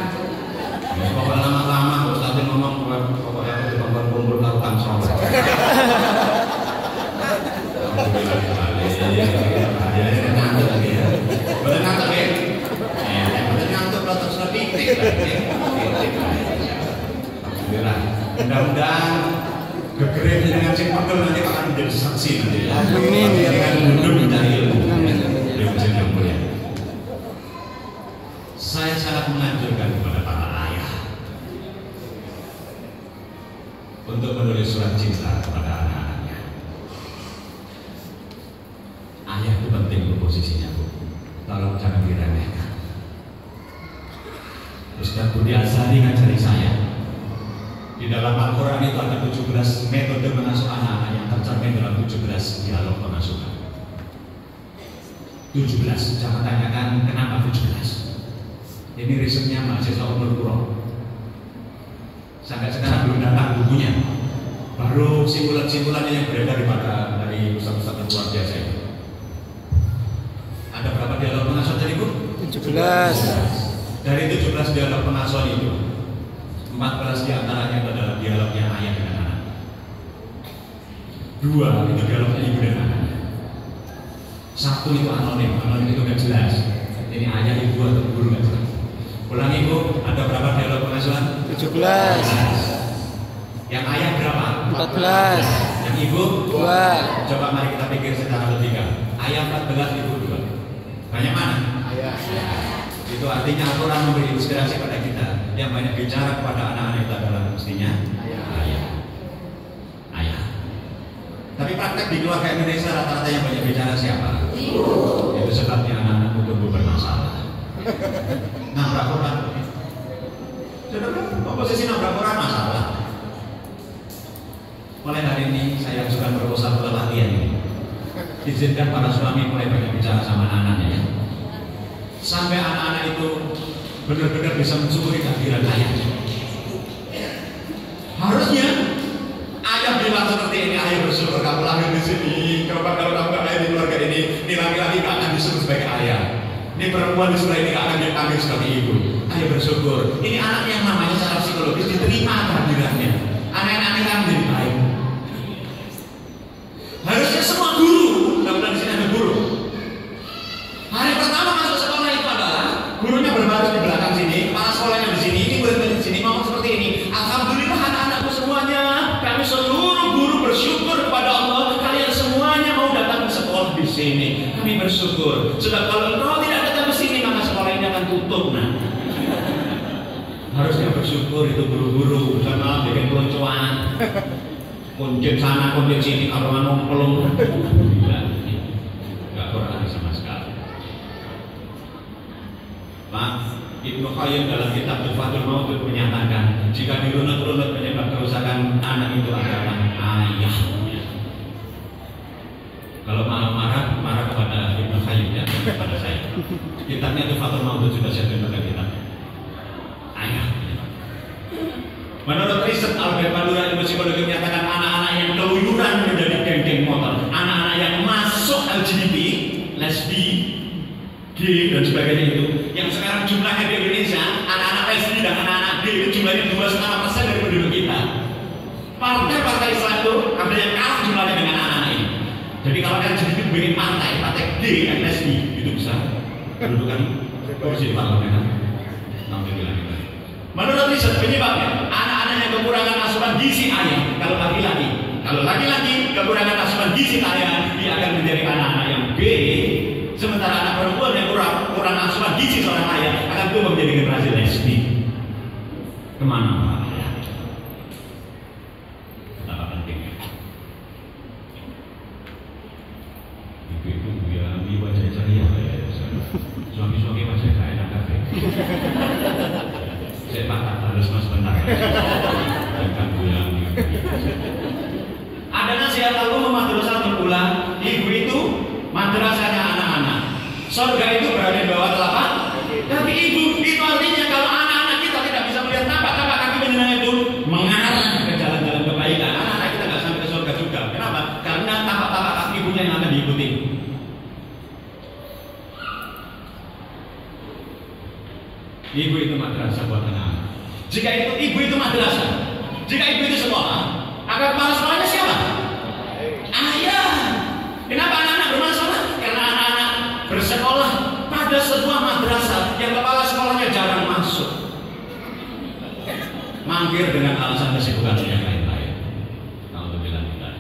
pokoknya lama-lama Ustaz ngomong pokoknya aku dibangun kumpul larutan sama alhamdulillah ngantuk lagi ya boleh ngantuk ya boleh ngantuk kalau terus lebih alhamdulillah. Mudah-mudahan kegerin dengan cek pegel nanti akan menjadi saksi nanti ya. Amin ya. Dengan duduk mencari ilmu. Yang mulia. Saya sangat menganjurkan kepada para ayah untuk menulis surat cinta kepada anak-anaknya. Ayah itu penting untuk posisinya Bu. Tolong jangan diremehkan. Ustaz Budi Azhari ngajari saya. Di dalam Al-Quran itu ada 17 metode mengasuh anak-anak yang tercermin dalam 17 dialog pengasuhan. 17, jangan tanyakan kenapa 17. Ini risetnya mahasiswa Umur Qura. Sampai sekarang belum datang bukunya. Baru simpulan-simpulannya yang beredar dari ustaz-ustaz yang luar biasa itu. Ada berapa dialog pengasuhan tadi Bu? 17. Dari 17 dialog pengasuhan itu 14 diantaranya adalah dialognya ayah dengan anak. 2 itu dialognya ibu dan anak. 1 itu anonim itu gak jelas. Ini ayah ibu atau guru gak jelas. Ulangi Bu, ada berapa dialog pengasuhan? 17. Yang ayah berapa? 14. Yang ibu? 2. Coba mari kita pikir secara logika. Ayah 14, ibu 2. Banyak mana? Ayah. Itu artinya Al-Quran memberi inspirasi pada kita. Yang banyak bicara kepada anak-anak itu adalah mestinya ayah. Tapi praktek di keluarga Indonesia rata-rata yang banyak bicara siapa? Ibu. Itu sebabnya anak-anak tumbuh bermasalah. Nabrak Quran. Sudah komposisi nabrak Quran masalah. Mulai hari ini saya ajukan proposal pelatihan ini. Izinkan para suami mulai banyak bicara sama anak-anaknya ya. Sampai anak-anak itu benar-benar bisa mensyukuri kehadiran ayah. Harusnya ayah bilang seperti ini, ayah bersyukur kamu lahir di sini. Coba kalau kamu lahir di keluarga ini laki-laki gak akan disebut sebagai ayah. Ini perempuan di sebelah ini gak akan dipanggil sebagai ibu. Ayah bersyukur. Ini anak yang namanya secara psikologis diterima kehadirannya. Anak-anak kita menjadi baik. Harusnya semua guru, mudah-mudahan di sini ada guru. Hari pertama masuk sekolah itu adalah gurunya berbaris di belakang sini, kepala sekolahnya di sini, ini murid-murid di sini ngomong seperti ini. Alhamdulillah anak-anakku semuanya, kami seluruh guru bersyukur kepada Allah, kalian semuanya mau datang ke sekolah di sini. Kami bersyukur. Sebab kalau engkau tidak datang ke sini, maka sekolah ini akan tutup. Nah, harusnya bersyukur itu guru-guru, sama bikin peloncoan. Kunci sana, kunci sini, kalau mau pelung, nggak Quran sama sekali. Pak Ibnu Qayyim dalam kitab Tuhfatul Maulud menyatakan, jika dirunut-runut penyebab kerusakan anak itu adalah ayah. Kalau marah kepada Ibnu Qayyim ya, kepada saya. Kitabnya Tuhfatul Maulud sudah saya tunjukkan kitabnya. Ayah. Menurut riset Albert Bandura ilmu psikologi menyatakan anak-anak yang keluyuran menjadi geng-geng motor, anak-anak yang masuk LGBT, lesbi, gay dan sebagainya itu, yang sekarang jumlahnya di Indonesia, anak-anak lesbi dan anak-anak gay itu jumlahnya 2,5% dari penduduk kita. Partai-partai Islam itu ada yang kalah jumlahnya dengan anak-anak ini. Jadi kalau LGBT bikin partai gay dan lesbi itu bisa mendudukan kursi di parlemen. Menurut riset penyebabnya, anak-anak yang kekurangan asupan gizi ayah. Kalau laki-laki kekurangan asupan gizi ayah, dia akan menjadi anak-anak yang gay. Sementara anak perempuan yang kurang asupan gizi seorang ayah akan tumbuh menjadi generasi lesbi. Kemana Pak? Betapa pentingnya. Ibu-ibu ya, wajah ceria ya. Suami-suami wajah gak enak kafe. Saya patah harus mas bentar. Ada nasihat Al-Ummah Madrasatul Ula, ibu itu madrasahnya anak-anak. Surga itu berada di bawah telapak kaki ibu. Itu artinya kalau anak-anak kita tidak bisa melihat tapak kaki menyenangkan itu mengarah ke jalan-jalan kebaikan, anak-anak kita nggak sampai ke surga juga. Kenapa? Karena tapak-tapak kaki ibunya yang akan diikuti. Ibu itu madrasah buat anak-anak. Jika itu ibu itu madrasah, jika ibu itu sekolah, agar kepala sekolahnya siapa? Ayah. Kenapa anak-anak bermasalah? Karena anak-anak bersekolah pada sebuah madrasah yang kepala sekolahnya jarang masuk, mangkir dengan alasan kesibukan yang lain-lain. Alhamdulillah.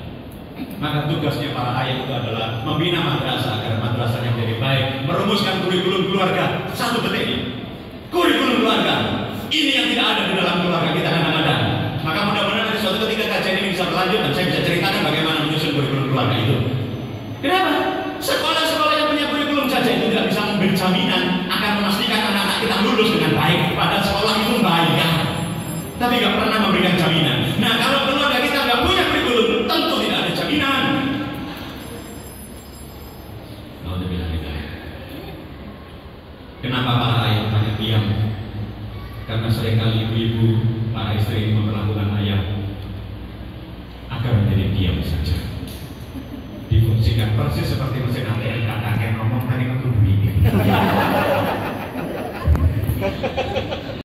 Maka tugasnya para ayah itu adalah membina madrasah agar madrasahnya menjadi baik, merumuskan kurikulum keluarga. Satu detik ini. Kurikulum keluarga ini yang tidak ada di dalam keluarga kita kadang-kadang. Maka mudah-mudahan suatu ketika kajian ini bisa berlanjut dan saya bisa ceritakan bagaimana menyusun kurikulum keluarga itu. Kenapa? Sekolah-sekolah yang punya kurikulum saja itu tidak bisa memberi jaminan akan memastikan anak-anak kita lulus dengan baik. Padahal sekolah itu bayar, tapi nggak pernah memberikan jaminan. Nah, kalau keluarga kita nggak punya kurikulum, tentu tidak ada jaminan. Kenapa para ayah banyak diam? Karena seringkali ibu-ibu, para istri ini memperlakukan ayah agar menjadi diam saja. Difungsikan persis seperti mesin